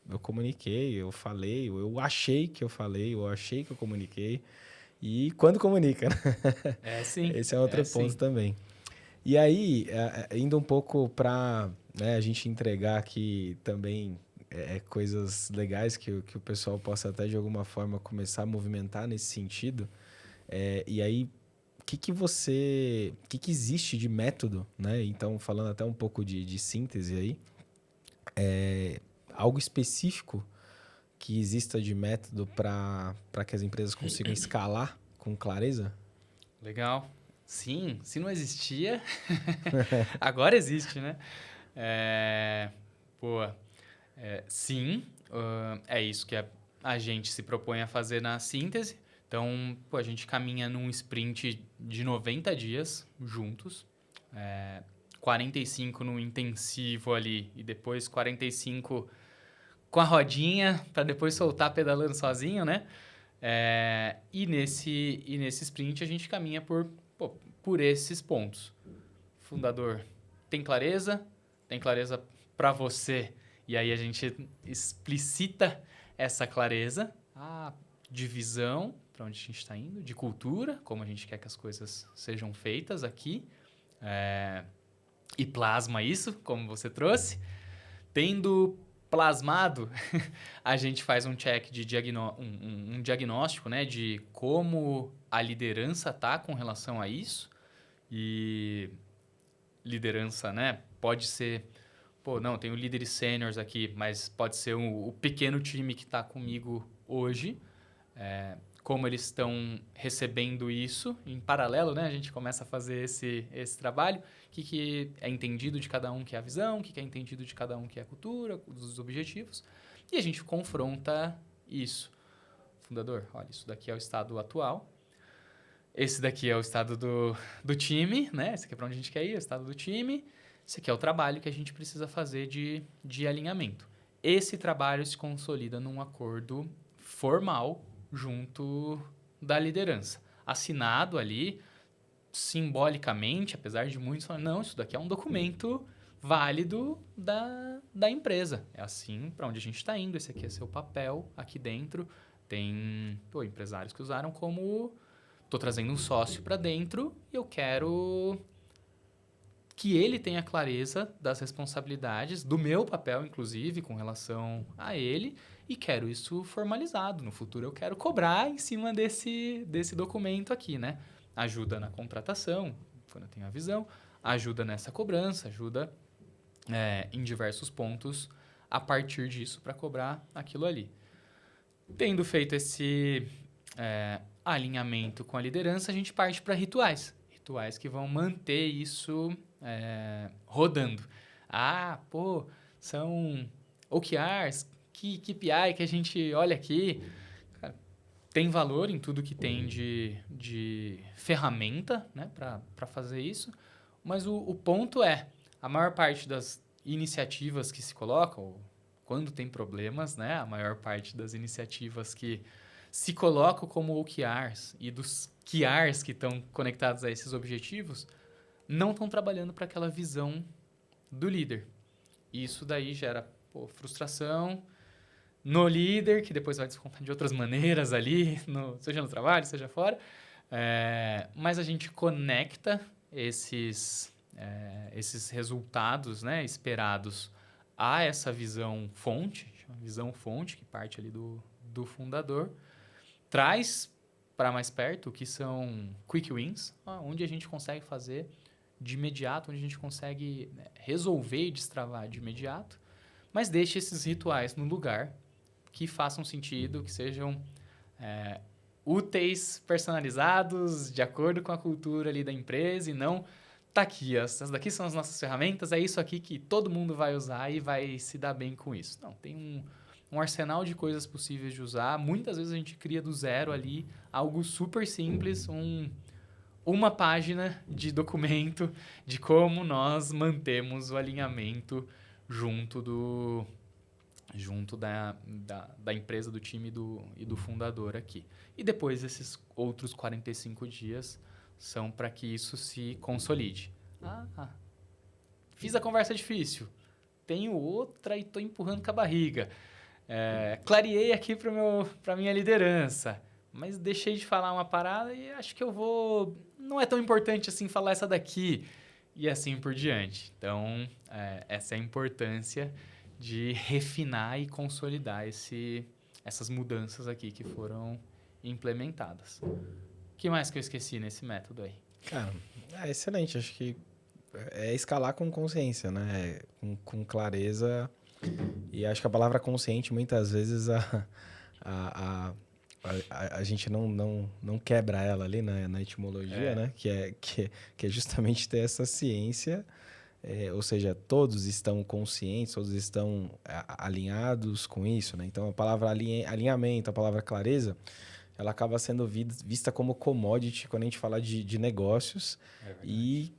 eu comuniquei, eu falei, eu achei que eu falei, eu achei que eu comuniquei. E quando comunica, né? Sim. Esse é outro ponto também. E aí, indo um pouco para, né, a gente entregar aqui também coisas legais que o pessoal possa até, de alguma forma, começar a movimentar nesse sentido. E aí, o que existe de método, né? Então, falando até um pouco de síntese aí, algo específico que exista de método para que as empresas consigam escalar com clareza? Legal. Sim, se não existia, agora existe, né? Sim, é isso que a gente se propõe a fazer na síntese. Então, a gente caminha num sprint de 90 dias juntos, 45 no intensivo ali e depois 45 com a rodinha para depois soltar pedalando sozinho, né? E nesse sprint a gente caminha por esses pontos. Fundador, tem clareza? Tem clareza para você? E aí a gente explicita essa clareza, de visão, para onde a gente está indo, de cultura, como a gente quer que as coisas sejam feitas aqui, e plasma isso, como você trouxe. Tendo plasmado, a gente faz um check de um diagnóstico, né, de como a liderança está com relação a isso. E liderança, né, pode ser... não, tenho líderes sêniores aqui, mas pode ser o pequeno time que está comigo hoje. como eles estão recebendo isso. Em paralelo, né, a gente começa a fazer esse trabalho. O que é entendido de cada um que é a visão, o que é entendido de cada um que é a cultura, os objetivos. E a gente confronta isso. Fundador, olha, isso daqui é o estado atual. Esse daqui é o estado do time, né? Esse aqui é para onde a gente quer ir, é o estado do time. Esse aqui é o trabalho que a gente precisa fazer de alinhamento. Esse trabalho se consolida num acordo formal junto da liderança. Assinado ali, simbolicamente, apesar de muitos falarem, não, isso daqui é um documento válido da empresa. É assim para onde a gente está indo, esse aqui é seu papel aqui dentro. Tem empresários que usaram como... Estou trazendo um sócio para dentro e eu quero que ele tenha clareza das responsabilidades, do meu papel, inclusive, com relação a ele, e quero isso formalizado. No futuro, eu quero cobrar em cima desse documento aqui, né? Ajuda na contratação, quando eu tenho a visão, ajuda nessa cobrança, ajuda em diversos pontos a partir disso para cobrar aquilo ali. Tendo feito esse alinhamento com a liderança, a gente parte para rituais. Rituais que vão manter isso rodando. São OKRs, que KPI que a gente olha aqui. Cara, tem valor em tudo que tem de ferramenta, né, para fazer isso, mas o ponto é, a maior parte das iniciativas que se colocam, quando tem problemas, né, a maior parte das iniciativas que se colocam como OKRs e dos KRs que estão conectados a esses objetivos, não estão trabalhando para aquela visão do líder. E isso daí gera frustração no líder, que depois vai descontar de outras maneiras ali, seja no trabalho, seja fora. Mas a gente conecta esses resultados, né, esperados a essa visão fonte, que parte ali do fundador, traz para mais perto o que são quick wins, onde a gente consegue fazer de imediato, onde a gente consegue resolver e destravar de imediato, mas deixe esses rituais no lugar que façam sentido, que sejam úteis, personalizados, de acordo com a cultura ali da empresa, e não tá aqui, essas daqui são as nossas ferramentas, é isso aqui que todo mundo vai usar e vai se dar bem com isso. Não, tem um arsenal de coisas possíveis de usar. Muitas vezes a gente cria do zero ali algo super simples, uma página de documento de como nós mantemos o alinhamento junto da empresa, do time e do fundador aqui. E depois esses outros 45 dias são para que isso se consolide. Fiz a conversa difícil, tenho outra e estou empurrando com a barriga. Clareei aqui para minha liderança, mas deixei de falar uma parada e acho que não é tão importante assim falar essa daqui, e assim por diante. Então, essa é a importância de refinar e consolidar essas mudanças aqui que foram implementadas. O que mais que eu esqueci nesse método aí? Cara, excelente. Acho que é escalar com consciência, né? Com clareza. E acho que a palavra consciente, muitas vezes, a gente não quebra ela ali na etimologia, né? Que é justamente ter essa ciência, ou seja, todos estão conscientes, todos estão alinhados com isso, né? Então, a palavra alinhamento, a palavra clareza, ela acaba sendo vista como commodity quando a gente fala de negócios e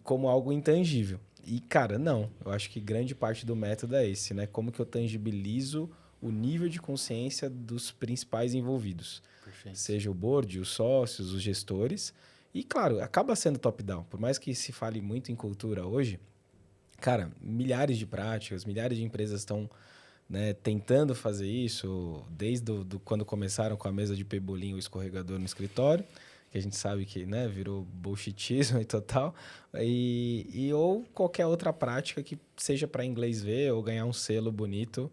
como algo intangível. E, cara, não. Eu acho que grande parte do método é esse, né? Como que eu tangibilizo o nível de consciência dos principais envolvidos. Perfeito. Seja o board, os sócios, os gestores. E, claro, acaba sendo top-down. Por mais que se fale muito em cultura hoje, cara, milhares de práticas, milhares de empresas estão, né, tentando fazer isso, desde quando começaram com a mesa de pebolim, o escorregador no escritório, que a gente sabe que, né, virou bullshitismo e total, ou qualquer outra prática que seja para inglês ver ou ganhar um selo bonito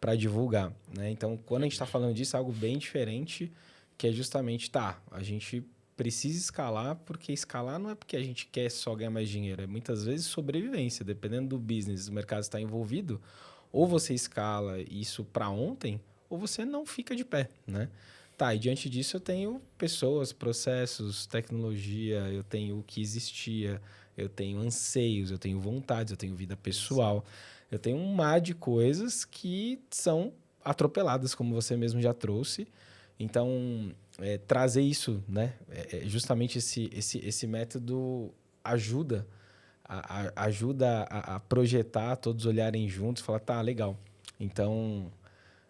para divulgar, né? Então, quando a gente está falando disso, é algo bem diferente, que é justamente, a gente precisa escalar, porque escalar não é porque a gente quer só ganhar mais dinheiro, é muitas vezes sobrevivência, dependendo do business, o mercado está envolvido, ou você escala isso para ontem, ou você não fica de pé, né? Tá, e diante disso eu tenho pessoas, processos, tecnologia, eu tenho o que existia, eu tenho anseios, eu tenho vontades, eu tenho vida pessoal. Exato. Eu tenho um mar de coisas que são atropeladas, como você mesmo já trouxe. Então, trazer isso, né? Justamente esse método ajuda, ajuda a projetar, todos olharem juntos, falar, tá, legal. Então,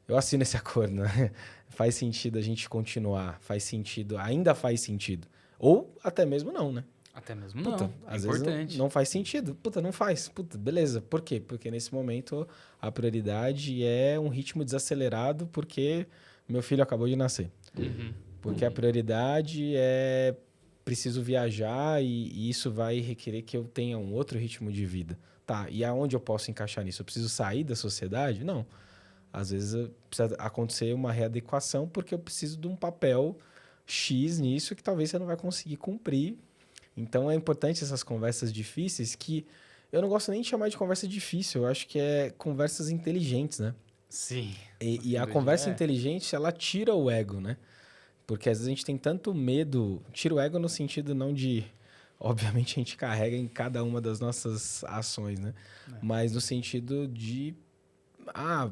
eu assino esse acordo, né? Faz sentido a gente continuar, faz sentido, ainda faz sentido. Ou até mesmo não, né? Até mesmo Puta, não, é às vezes importante. não faz sentido. Puta, não faz. Puta, beleza. Por quê? Porque nesse momento a prioridade é um ritmo desacelerado porque meu filho acabou de nascer. Uhum. Porque a prioridade é preciso viajar e isso vai requerer que eu tenha um outro ritmo de vida. Tá, e aonde eu posso encaixar nisso? Eu preciso sair da sociedade? Não. Às vezes precisa acontecer uma readequação porque eu preciso de um papel X nisso que talvez você não vai conseguir cumprir. Então é importante essas conversas difíceis que eu não gosto nem de chamar de conversa difícil, eu acho que é conversas inteligentes, né? Sim, no E fim a do dia conversa é. inteligente, ela tira o ego, né? Porque às vezes a gente tem tanto medo, tira o ego no sentido não de, obviamente a gente carrega em cada uma das nossas ações, né? É. Mas no sentido de, ah,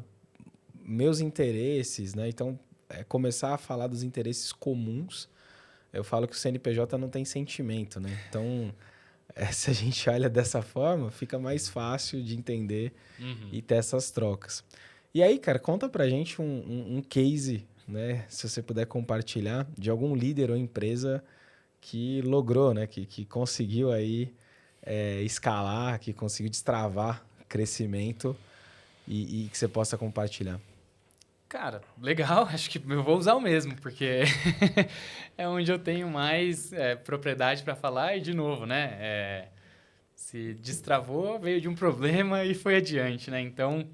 meus interesses, né? Então, começar a falar dos interesses comuns. Eu falo que o CNPJ não tem sentimento, né? Então, se a gente olha dessa forma, fica mais fácil de entender Uhum. e ter essas trocas. E aí, cara, conta pra gente um case, né? Se você puder compartilhar, de algum líder ou empresa que logrou, né? Que conseguiu aí escalar, que conseguiu destravar crescimento e que você possa compartilhar. Cara, legal, acho que eu vou usar o mesmo, porque é onde eu tenho mais propriedade para falar e, de novo, né? Se destravou, veio de um problema e foi adiante, né? Então,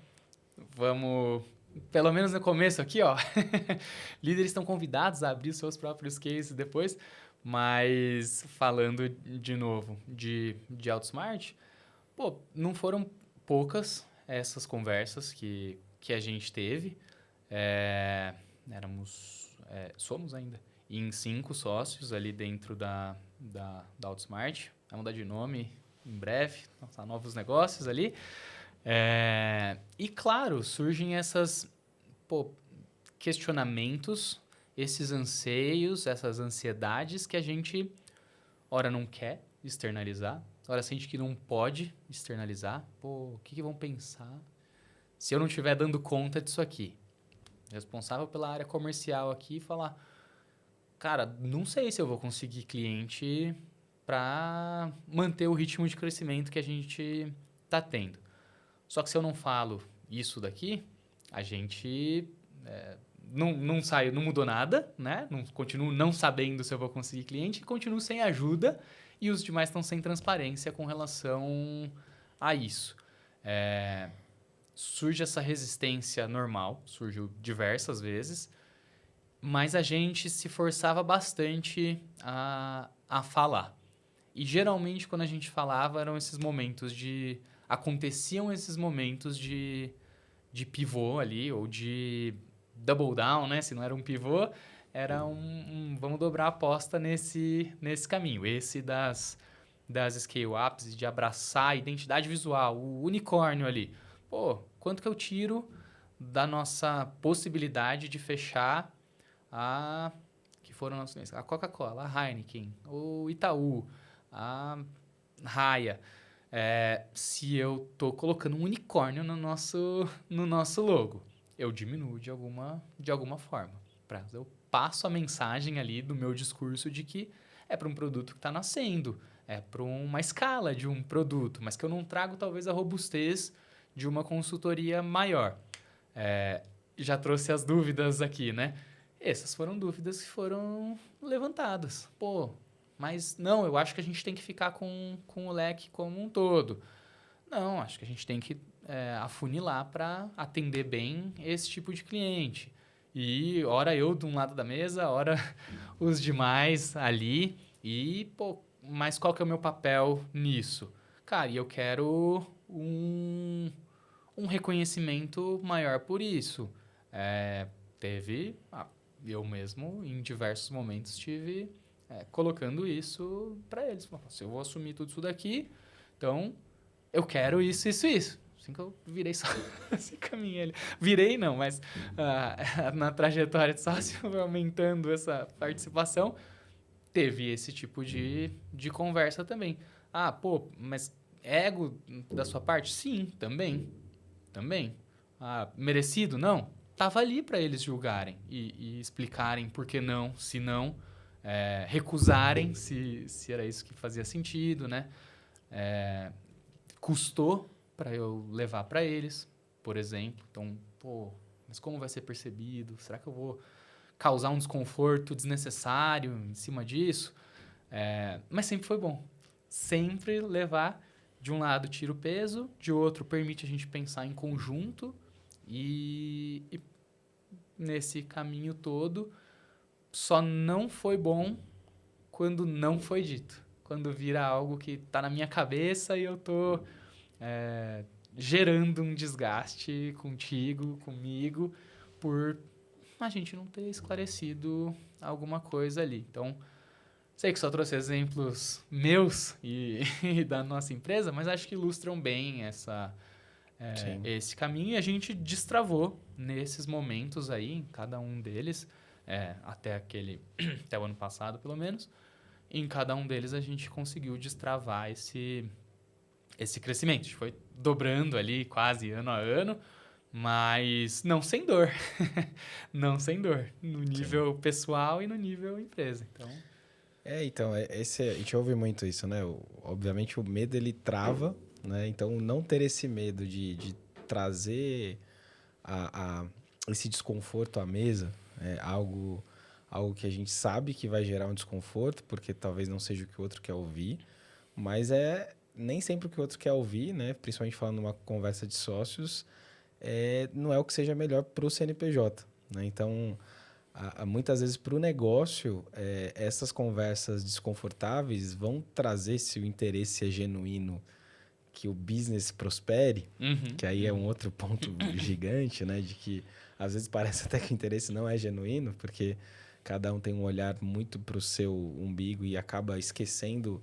vamos, pelo menos no começo aqui, ó. Líderes estão convidados a abrir seus próprios cases depois, mas falando de novo de Outsmart, pô, não foram poucas essas conversas que a gente teve. É, somos ainda em 5 sócios ali dentro da Outsmart. Vai mudar de nome em breve, lançar novos negócios ali. E claro, surgem pô, questionamentos, esses anseios, essas ansiedades que a gente, ora, não quer externalizar, ora, sente que não pode externalizar. Pô, o que vão pensar se eu não estiver dando conta disso aqui? Responsável pela área comercial aqui e falar, cara, não sei se eu vou conseguir cliente para manter o ritmo de crescimento que a gente está tendo. Só que se eu não falo isso daqui, a gente não sai, não mudou nada, né? Não, continuo não sabendo se eu vou conseguir cliente e continuo sem ajuda e os demais estão sem transparência com relação a isso. Surge essa resistência normal, surgiu diversas vezes, mas a gente se forçava bastante a falar. E geralmente quando a gente falava eram esses momentos aconteciam esses momentos de pivô ali, ou de double down, né? Se não era um pivô, era vamos dobrar a aposta nesse caminho. Esse das scale-ups, de abraçar a identidade visual, o unicórnio ali. Pô, quanto que eu tiro da nossa possibilidade de fechar que foram nossos clientes? A Coca-Cola, a Heineken, o Itaú, a Raia. Se eu estou colocando um unicórnio no nosso logo, eu diminuo de alguma forma. Eu passo a mensagem ali do meu discurso de que é para um produto que está nascendo, é para uma escala de um produto, mas que eu não trago talvez a robustez de uma consultoria maior. Já trouxe as dúvidas aqui, né? Essas foram dúvidas que foram levantadas. Pô, mas não, eu acho que a gente tem que ficar com o leque como um todo. Não, acho que a gente tem que afunilar para atender bem esse tipo de cliente. E ora eu de um lado da mesa, ora os demais ali. E, pô, mas qual que é o meu papel nisso? Cara, e eu quero um reconhecimento maior por isso. Teve eu mesmo, em diversos momentos, estive colocando isso para eles. Se eu vou assumir tudo isso daqui, então eu quero isso, isso, isso. Assim que eu virei sócio, assim caminhei ali. Virei não, mas na trajetória de sócio, aumentando essa participação, teve esse tipo de conversa também. Ah, pô, mas ego da sua parte? Sim, também. Também. Ah, merecido? Não. Tava ali para eles julgarem e explicarem por que não, se não, recusarem se era isso que fazia sentido, né? Custou para eu levar para eles, por exemplo. Então, pô, mas como vai ser percebido? Será que eu vou causar um desconforto desnecessário em cima disso? Mas sempre foi bom. Sempre levar de um lado tira o peso, de outro permite a gente pensar em conjunto e nesse caminho todo só não foi bom quando não foi dito. Quando vira algo que tá na minha cabeça e eu tô gerando um desgaste contigo, comigo, por a gente não ter esclarecido alguma coisa ali. Então, sei que só trouxe exemplos meus e da nossa empresa, mas acho que ilustram bem esse caminho e a gente destravou nesses momentos aí, em cada um deles, até o ano passado, pelo menos. Em cada um deles a gente conseguiu destravar esse crescimento. A gente foi dobrando ali quase ano a ano, mas não sem dor. Não sem dor. No nível pessoal e no nível empresa. Então, A gente ouve muito isso, né? Obviamente o medo ele trava, né? Então não ter esse medo de trazer esse desconforto à mesa é algo que a gente sabe que vai gerar um desconforto, porque talvez não seja o que o outro quer ouvir, mas nem sempre o que o outro quer ouvir, né? Principalmente falando numa conversa de sócios, não é o que seja melhor para o CNPJ, né? Então, muitas vezes para o negócio, essas conversas desconfortáveis vão trazer, se o interesse é genuíno, que o business prospere, que aí é um outro ponto gigante, né? De que às vezes parece até que o interesse não é genuíno, porque cada um tem um olhar muito para o seu umbigo e acaba esquecendo,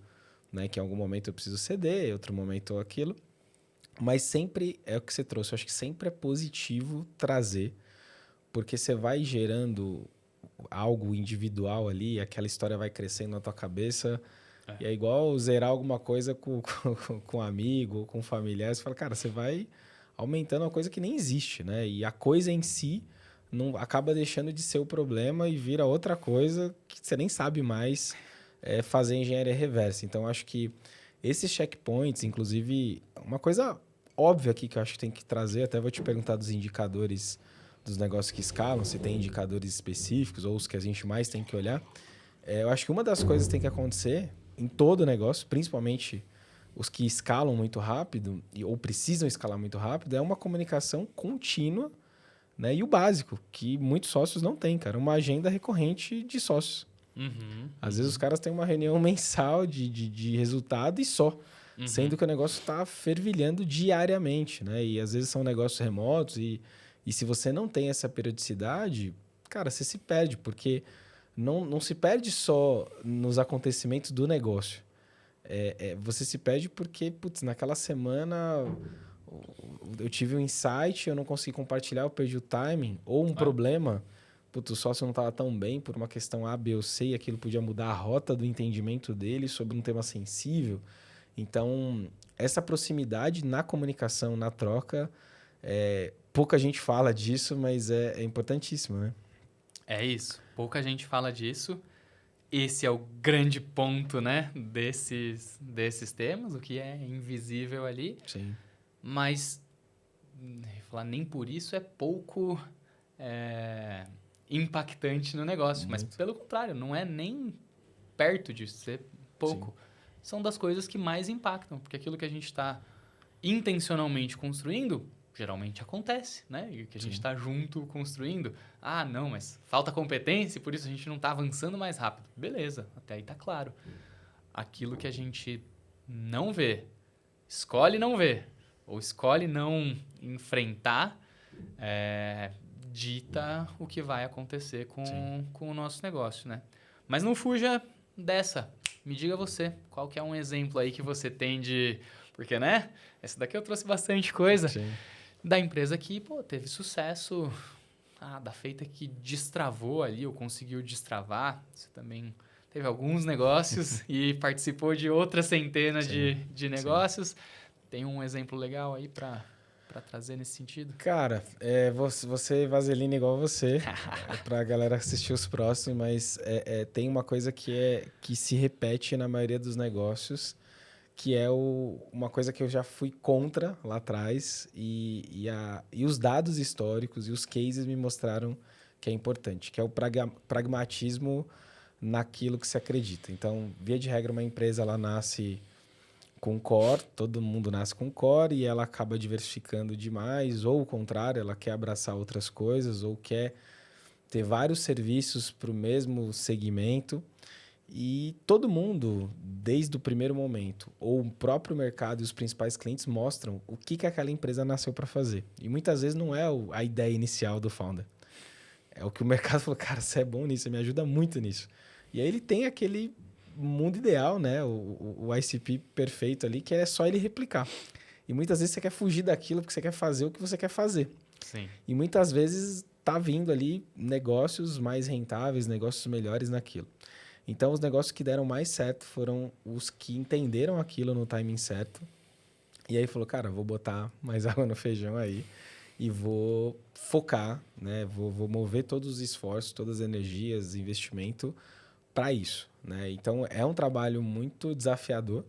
né, que em algum momento eu preciso ceder, em outro momento aquilo. Mas sempre é o que você trouxe. Eu acho que sempre é positivo trazer, porque você vai gerando algo individual ali, aquela história vai crescendo na tua cabeça. E é igual zerar alguma coisa com um amigo ou com um familiar. Você fala, cara, você vai aumentando uma coisa que nem existe, né? E a coisa em si não acaba deixando de ser o problema e vira outra coisa que você nem sabe mais fazer engenharia reversa. Então, acho que esses checkpoints, inclusive, uma coisa óbvia aqui que eu acho que tem que trazer, até vou te perguntar dos indicadores dos negócios que escalam, se tem indicadores específicos ou os que a gente mais tem que olhar. Eu acho que uma das coisas que tem que acontecer em todo negócio, principalmente os que escalam muito rápido ou precisam escalar muito rápido, é uma comunicação contínua, né? E o básico, que muitos sócios não têm, cara, uma agenda recorrente de sócios. Às vezes os caras têm uma reunião mensal de resultado e só, sendo que o negócio está fervilhando diariamente, né? E às vezes são negócios remotos e se você não tem essa periodicidade, cara, você se perde, porque não se perde só nos acontecimentos do negócio. Você se perde porque, putz, naquela semana eu tive um insight, eu não consegui compartilhar, eu perdi o timing, ou um problema, putz, o sócio não estava tão bem por uma questão A, B ou C, e aquilo podia mudar a rota do entendimento dele sobre um tema sensível. Então, essa proximidade na comunicação, na troca, pouca gente fala disso, mas é importantíssimo, né? É isso. Pouca gente fala disso. Esse é o grande ponto, né, desses temas, o que é invisível ali. Sim. Mas, falar nem por isso é pouco impactante no negócio. Muito. Mas, pelo contrário, não é nem perto de ser pouco. Sim. São das coisas que mais impactam, porque aquilo que a gente está intencionalmente construindo geralmente acontece, né? E que a gente está junto construindo. Ah, não, mas falta competência e por isso a gente não está avançando mais rápido. Beleza, até aí tá claro. Aquilo que a gente não vê, escolhe não ver, ou escolhe não enfrentar, dita o que vai acontecer com o nosso negócio, né? Mas não fuja dessa. Me diga você, qual que é um exemplo aí que você tem de... Porque, né? Essa daqui eu trouxe bastante coisa. Sim. Da empresa que, pô, teve sucesso. Da feita que destravou ali, ou conseguiu destravar. Você também teve alguns negócios e participou de outras centenas de negócios. Tem um exemplo legal aí para trazer nesse sentido? Cara, você vaselina igual você, pra galera assistir os próximos, mas tem uma coisa que se repete na maioria dos negócios, que é uma coisa que eu já fui contra lá atrás, e os dados históricos e os cases me mostraram que é importante, que é o pragmatismo naquilo que se acredita. Então, via de regra, uma empresa ela nasce com core, todo mundo nasce com core e ela acaba diversificando demais, ou o contrário, ela quer abraçar outras coisas, ou quer ter vários serviços para o mesmo segmento. E todo mundo, desde o primeiro momento, ou o próprio mercado e os principais clientes mostram o que aquela empresa nasceu para fazer. E muitas vezes não é a ideia inicial do founder. É o que o mercado falou, cara, você é bom nisso, você me ajuda muito nisso. E aí ele tem aquele mundo ideal, né? O ICP perfeito ali, que é só ele replicar. E muitas vezes você quer fugir daquilo porque você quer fazer o que você quer fazer. Sim. E muitas vezes tá vindo ali negócios mais rentáveis, negócios melhores naquilo. Então, os negócios que deram mais certo foram os que entenderam aquilo no timing certo. E aí falou, cara, vou botar mais água no feijão aí e vou focar, né? Vou mover todos os esforços, todas as energias, investimento para isso, né? Então, é um trabalho muito desafiador,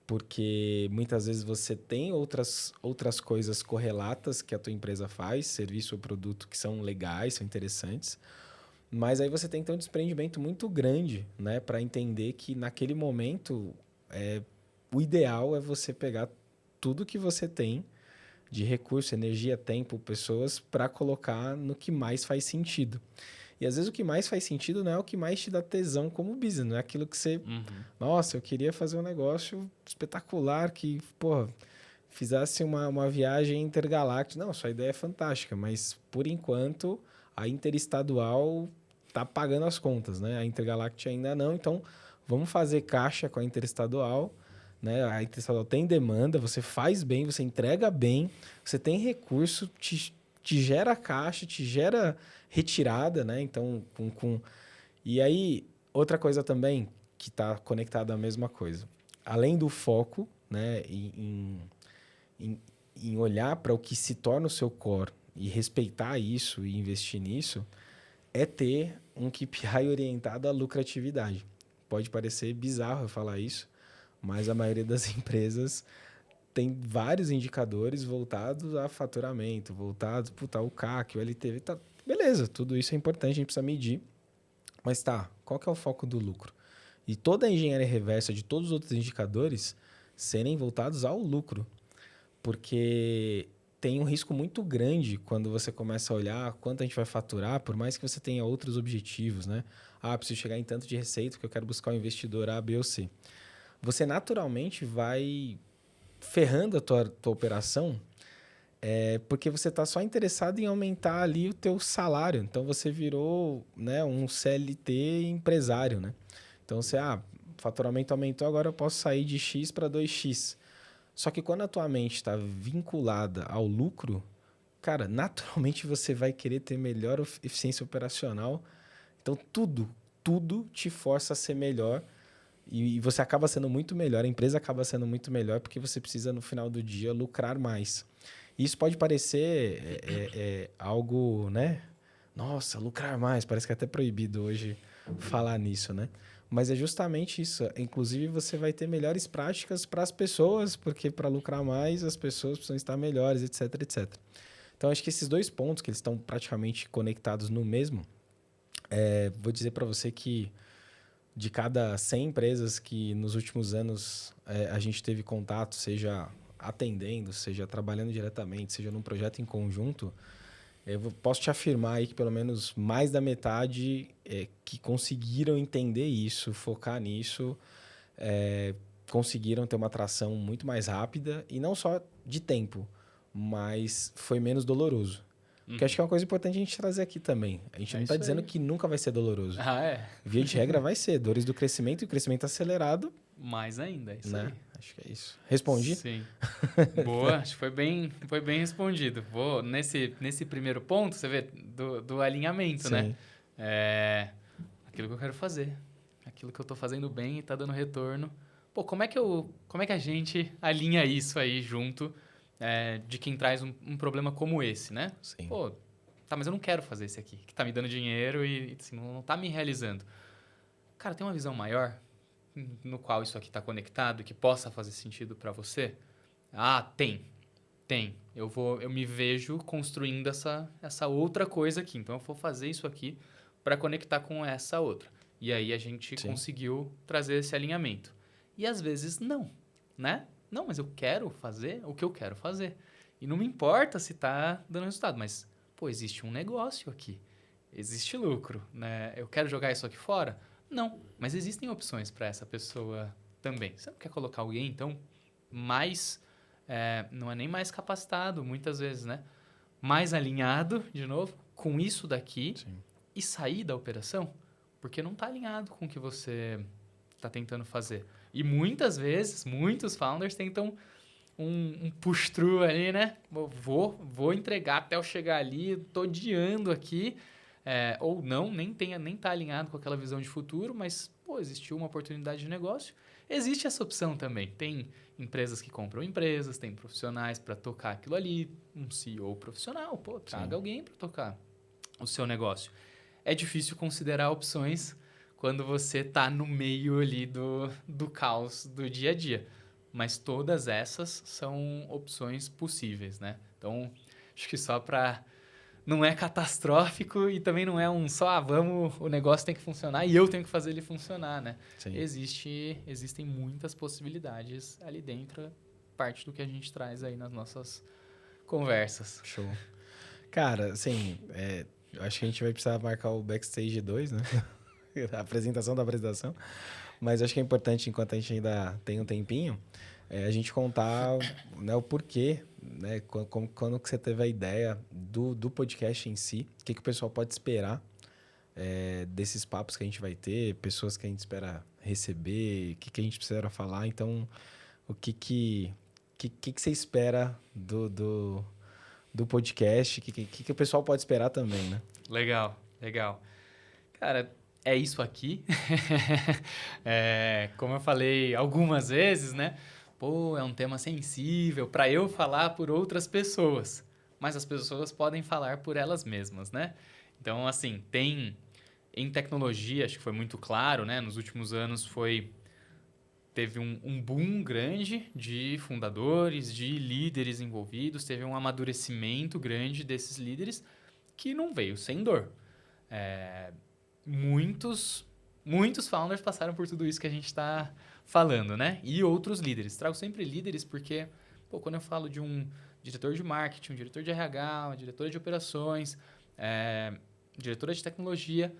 porque muitas vezes você tem outras coisas correlatas que a tua empresa faz, serviço ou produto, que são legais, são interessantes, mas aí você tem que ter um desprendimento muito grande, né? Para entender que naquele momento, o ideal é você pegar tudo que você tem de recurso, energia, tempo, pessoas, para colocar no que mais faz sentido. E às vezes o que mais faz sentido não é o que mais te dá tesão como business, não é aquilo que você... Nossa, eu queria fazer um negócio espetacular que, pô, fizesse uma viagem intergaláctica. Não, sua ideia é fantástica, mas por enquanto a interestadual tá pagando as contas, né? A intergaláctica ainda não, então vamos fazer caixa com a interestadual, né? A interestadual tem demanda, você faz bem, você entrega bem, você tem recurso, te gera caixa, te gera retirada, né? Então, E aí, outra coisa também que está conectada à mesma coisa. Além do foco, né, em olhar para o que se torna o seu core e respeitar isso e investir nisso, é ter um KPI orientado à lucratividade. Pode parecer bizarro eu falar isso, mas a maioria das empresas tem vários indicadores voltados a faturamento, voltados para o CAC, o LTV. Tá, beleza, tudo isso é importante, a gente precisa medir. Mas tá, qual que é o foco do lucro? E toda a engenharia reversa de todos os outros indicadores serem voltados ao lucro. Porque tem um risco muito grande quando você começa a olhar quanto a gente vai faturar, por mais que você tenha outros objetivos, né? Preciso chegar em tanto de receita porque eu quero buscar um investidor A, B ou C. Você naturalmente vai ferrando a tua operação porque você está só interessado em aumentar ali o teu salário. Então, você virou, né, um CLT empresário, né? Então, faturamento aumentou, agora eu posso sair de X para 2X. Só que quando a tua mente está vinculada ao lucro, cara, naturalmente você vai querer ter melhor eficiência operacional. Então, tudo te força a ser melhor e você acaba sendo muito melhor, a empresa acaba sendo muito melhor porque você precisa, no final do dia, lucrar mais. Isso pode parecer algo, né? Nossa, lucrar mais, parece que é até proibido hoje falar nisso, né? Mas é justamente isso. Inclusive, você vai ter melhores práticas para as pessoas, porque para lucrar mais, as pessoas precisam estar melhores, etc, etc. Então, acho que esses dois pontos, que eles estão praticamente conectados no mesmo, vou dizer para você que de cada 100 empresas que nos últimos anos a gente teve contato, seja atendendo, seja trabalhando diretamente, seja num projeto em conjunto, eu posso te afirmar aí que pelo menos mais da metade que conseguiram entender isso, focar nisso, conseguiram ter uma atração muito mais rápida e não só de tempo, mas foi menos doloroso. Porque acho que é uma coisa importante a gente trazer aqui também. A gente não está dizendo que nunca vai ser doloroso. Via de regra vai ser. Dores do crescimento e o crescimento acelerado. Mais ainda, isso né? aí. Acho que é isso. Respondi? Sim. Boa, acho que foi bem respondido. Vou nesse primeiro ponto, você vê, do alinhamento, Sim. né? Aquilo que eu quero fazer. Aquilo que eu tô fazendo bem e tá dando retorno. Pô, como é que a gente alinha isso aí junto de quem traz um problema como esse, né? Sim. Pô, tá, mas eu não quero fazer esse aqui, que tá me dando dinheiro e assim, não tá me realizando. Cara, tem uma visão maior no qual isso aqui tá conectado, que possa fazer sentido para você? Ah, tem. Eu me vejo construindo essa outra coisa aqui. Então, eu vou fazer isso aqui para conectar com essa outra. E aí, a gente conseguiu trazer esse alinhamento. E, às vezes, não, né? Não, mas eu quero fazer o que eu quero fazer. E não me importa se tá dando resultado, mas, pô, existe um negócio aqui. Existe lucro, né? Eu quero jogar isso aqui fora? Não, mas existem opções para essa pessoa também. Você não quer colocar alguém, então, mais... não é nem mais capacitado, muitas vezes, né? Mais alinhado, de novo, com isso daqui e sair da operação, porque não está alinhado com o que você está tentando fazer. E muitas vezes, muitos founders tentam um push-through ali, né? Vou entregar até eu chegar ali, estou odiando aqui. Ou não, nem tá alinhado com aquela visão de futuro, mas, pô, existiu uma oportunidade de negócio. Existe essa opção também. Tem empresas que compram empresas, tem profissionais para tocar aquilo ali, um CEO profissional, pô, traga alguém para tocar o seu negócio. É difícil considerar opções quando você está no meio ali do caos do dia a dia. Mas todas essas são opções possíveis, né? Então, acho que só para... Não é catastrófico e também não é o negócio tem que funcionar e eu tenho que fazer ele funcionar, né? Sim. Existem muitas possibilidades ali dentro, parte do que a gente traz aí nas nossas conversas. Show. Cara, assim, eu acho que a gente vai precisar marcar o Backstage 2, né? A apresentação da apresentação. Mas acho que é importante, enquanto a gente ainda tem um tempinho, a gente contar, né, o porquê, né, quando que você teve a ideia do podcast em si, o que o pessoal pode esperar desses papos que a gente vai ter, pessoas que a gente espera receber, o que a gente precisa falar. Então, o que você espera do podcast, o que o pessoal pode esperar também, né? Legal. Cara, é isso aqui. Como eu falei algumas vezes, né? Pô, é um tema sensível para eu falar por outras pessoas. Mas as pessoas podem falar por elas mesmas, né? Então, assim, em tecnologia, acho que foi muito claro, né? Nos últimos anos teve um boom grande de fundadores, de líderes envolvidos, teve um amadurecimento grande desses líderes que não veio sem dor. Muitos founders passaram por tudo isso que a gente está falando, né? E outros líderes. Trago sempre líderes porque, pô, quando eu falo de um diretor de marketing, um diretor de RH, uma diretora de operações, diretora de tecnologia,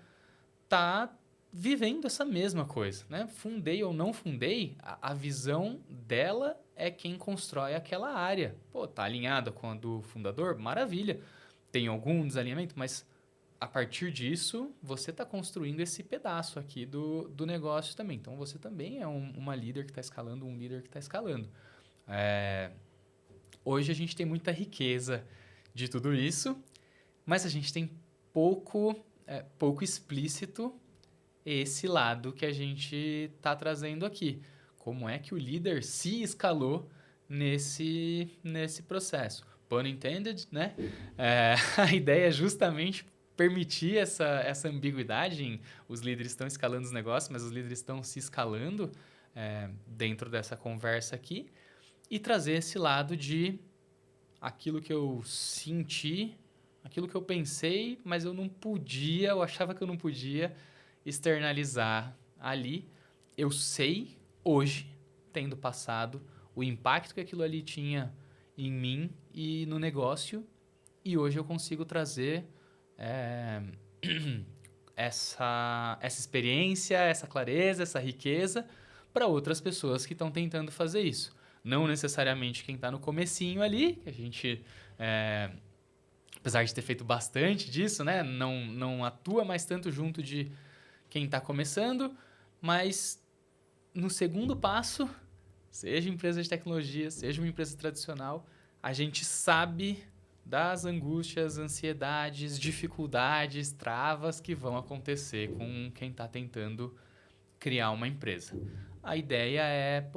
tá vivendo essa mesma coisa, né? Fundei ou não fundei, a visão dela é quem constrói aquela área. Pô, tá alinhada com a do fundador? Maravilha. Tem algum desalinhamento, mas a partir disso, você está construindo esse pedaço aqui do negócio também. Então, você também é uma líder que está escalando, um líder que está escalando. Hoje, a gente tem muita riqueza de tudo isso, mas a gente tem pouco explícito esse lado que a gente está trazendo aqui. Como é que o líder se escalou nesse processo? Pun intended, né? A ideia é justamente permitir essa ambiguidade em os líderes estão escalando os negócios, mas os líderes estão se escalando dentro dessa conversa aqui e trazer esse lado de aquilo que eu senti, aquilo que eu pensei, mas eu não podia, eu achava que eu não podia externalizar ali. Eu sei hoje, tendo passado, o impacto que aquilo ali tinha em mim e no negócio, e hoje eu consigo trazer essa experiência, essa clareza, essa riqueza para outras pessoas que estão tentando fazer isso. Não necessariamente quem está no comecinho ali, que a gente apesar de ter feito bastante disso, né? Não atua mais tanto junto de quem está começando, mas no segundo passo, seja empresa de tecnologia, seja uma empresa tradicional, a gente sabe das angústias, ansiedades, dificuldades, travas que vão acontecer com quem está tentando criar uma empresa. A ideia é,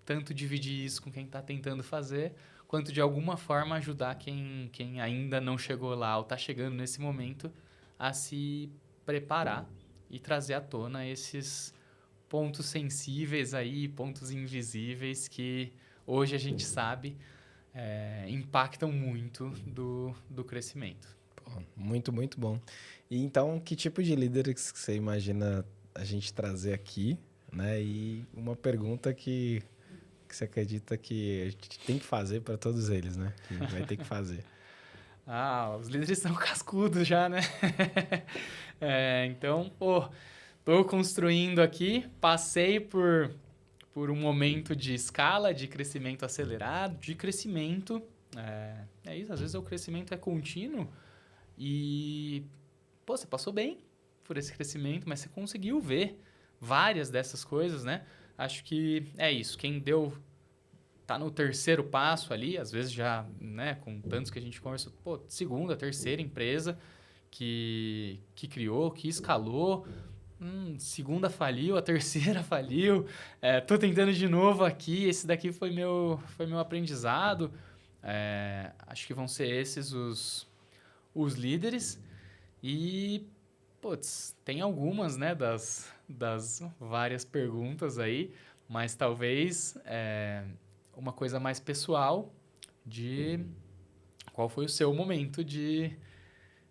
tanto dividir isso com quem está tentando fazer, quanto de alguma forma ajudar quem ainda não chegou lá ou está chegando nesse momento a se preparar e trazer à tona esses pontos sensíveis aí, pontos invisíveis que hoje a gente sabe impactam muito do crescimento. Pô, muito, muito bom. E então, que tipo de líderes que você imagina a gente trazer aqui, né? E uma pergunta que você acredita que a gente tem que fazer para todos eles, né? Que vai ter que fazer. Os líderes são cascudos já, né? Então, tô construindo aqui, passei por um momento de escala, de crescimento acelerado, de crescimento. É isso, às vezes o crescimento é contínuo e, você passou bem por esse crescimento, mas você conseguiu ver várias dessas coisas, né? Acho que é isso, tá no terceiro passo ali, às vezes já, né, com tantos que a gente conversou, segunda, terceira empresa que criou, que escalou, segunda faliu, a terceira faliu, tô tentando de novo aqui, esse daqui foi meu aprendizado, acho que vão ser esses os líderes e, tem algumas, né, das várias perguntas aí, mas talvez uma coisa mais pessoal de qual foi o seu momento de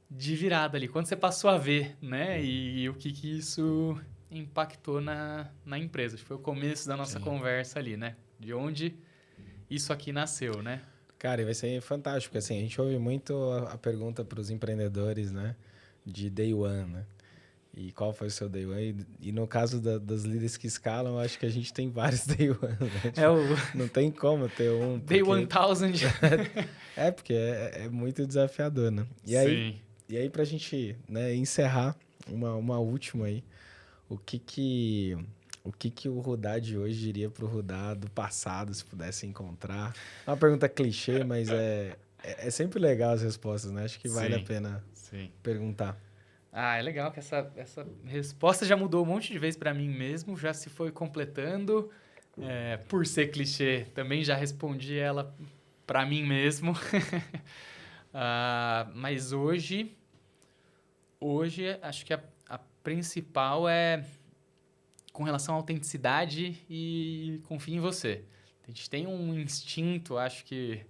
virada ali, quando você passou a ver, né? E o que isso impactou na empresa. Acho que foi o começo da nossa conversa ali, né? De onde isso aqui nasceu, né? Cara, e vai ser fantástico, porque assim, a gente ouve muito a pergunta para os empreendedores, né? De day one, né? E qual foi o seu day one? E no caso das líderes que escalam, eu acho que a gente tem vários day one, né? Tipo, não tem como ter um. Day 1000. Porque é muito desafiador, né? E aí pra gente, né, encerrar uma última aí, o que o Rudá de hoje diria pro Rudá do passado, se pudesse encontrar? É uma pergunta clichê, mas é sempre legal as respostas, né? Acho que vale a pena perguntar. É legal que essa resposta já mudou um monte de vezes para mim mesmo, já se foi completando. Por ser clichê, também já respondi ela para mim mesmo. Mas hoje acho que a principal é com relação à autenticidade e confie em você. A gente tem um instinto, acho que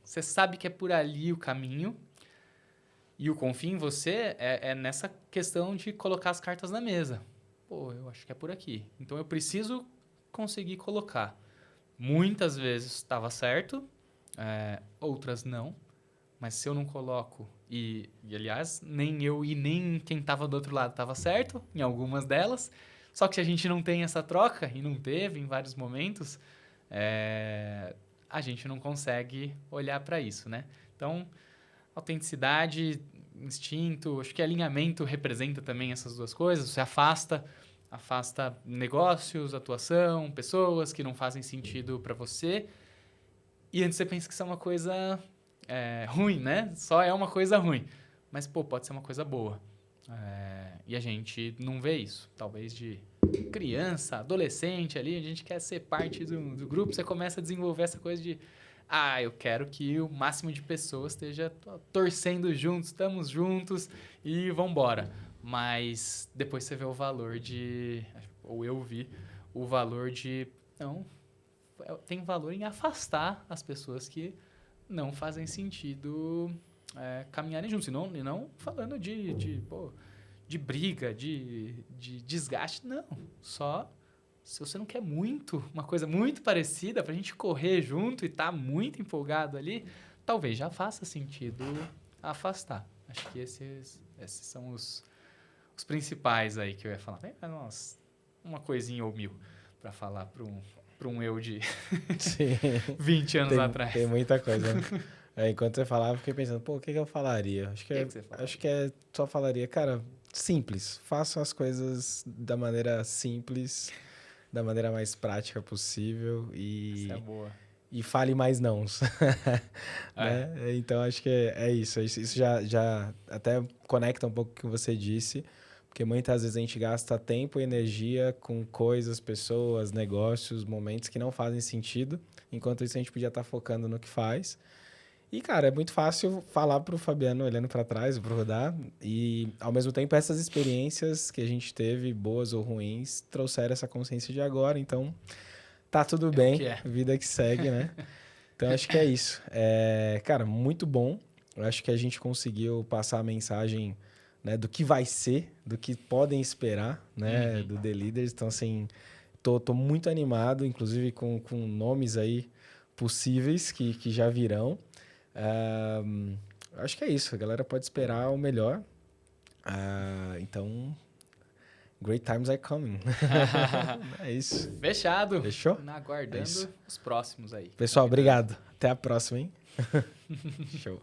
você sabe que é por ali o caminho. E o confie em você é nessa questão de colocar as cartas na mesa. Eu acho que é por aqui. Então, eu preciso conseguir colocar. Muitas vezes estava certo, outras não. Mas se eu não coloco, e aliás, nem eu e nem quem estava do outro lado estava certo, em algumas delas. Só que se a gente não tem essa troca, e não teve em vários momentos, a gente não consegue olhar para isso, né? Então, autenticidade, instinto, acho que alinhamento representa também essas duas coisas. Você afasta negócios, atuação, pessoas que não fazem sentido para você. E antes você pensa que isso é uma coisa ruim, né? Só é uma coisa ruim. Mas, pode ser uma coisa boa. E a gente não vê isso. Talvez de criança, adolescente ali, a gente quer ser parte do grupo, você começa a desenvolver essa coisa de eu quero que o máximo de pessoas esteja torcendo juntos, estamos juntos e vamos embora. Mas depois você vê o valor ou eu vi o valor não, tem valor em afastar as pessoas que não fazem sentido caminharem juntos. E não falando de briga, de desgaste, não. Só se você não quer uma coisa muito parecida pra gente correr junto e tá muito empolgado ali, talvez já faça sentido afastar. Acho que esses são os principais aí que eu ia falar. Nossa, uma coisinha ou mil pra falar pra um eu de 20 anos atrás. Tem muita coisa, né? Enquanto você falava, eu fiquei pensando, pô, o que eu falaria? Acho que só falaria, cara, simples. Façam as coisas da maneira simples, da maneira mais prática possível Isso é boa. e fale mais nãos. Né? Então, acho que é isso. Isso já até conecta um pouco com o que você disse, porque muitas vezes a gente gasta tempo e energia com coisas, pessoas, negócios, momentos que não fazem sentido, enquanto isso a gente podia estar focando no que faz. E, cara, é muito fácil falar pro Fabiano olhando para trás, pro Rodar, e ao mesmo tempo essas experiências que a gente teve, boas ou ruins, trouxeram essa consciência de agora, então tá tudo É o bem, que é. vida que segue, né? Então acho que é isso. Cara, muito bom. Eu acho que a gente conseguiu passar a mensagem, né, do que vai ser, do que podem esperar, né, do The Leaders. Então, assim, tô muito animado, inclusive com nomes aí possíveis que já virão. Acho que é isso. A galera pode esperar o melhor. Então, great times are coming. É isso. Fechado. Fechou? Aguardando os próximos aí. Pessoal, obrigado. Até a próxima, hein? Show.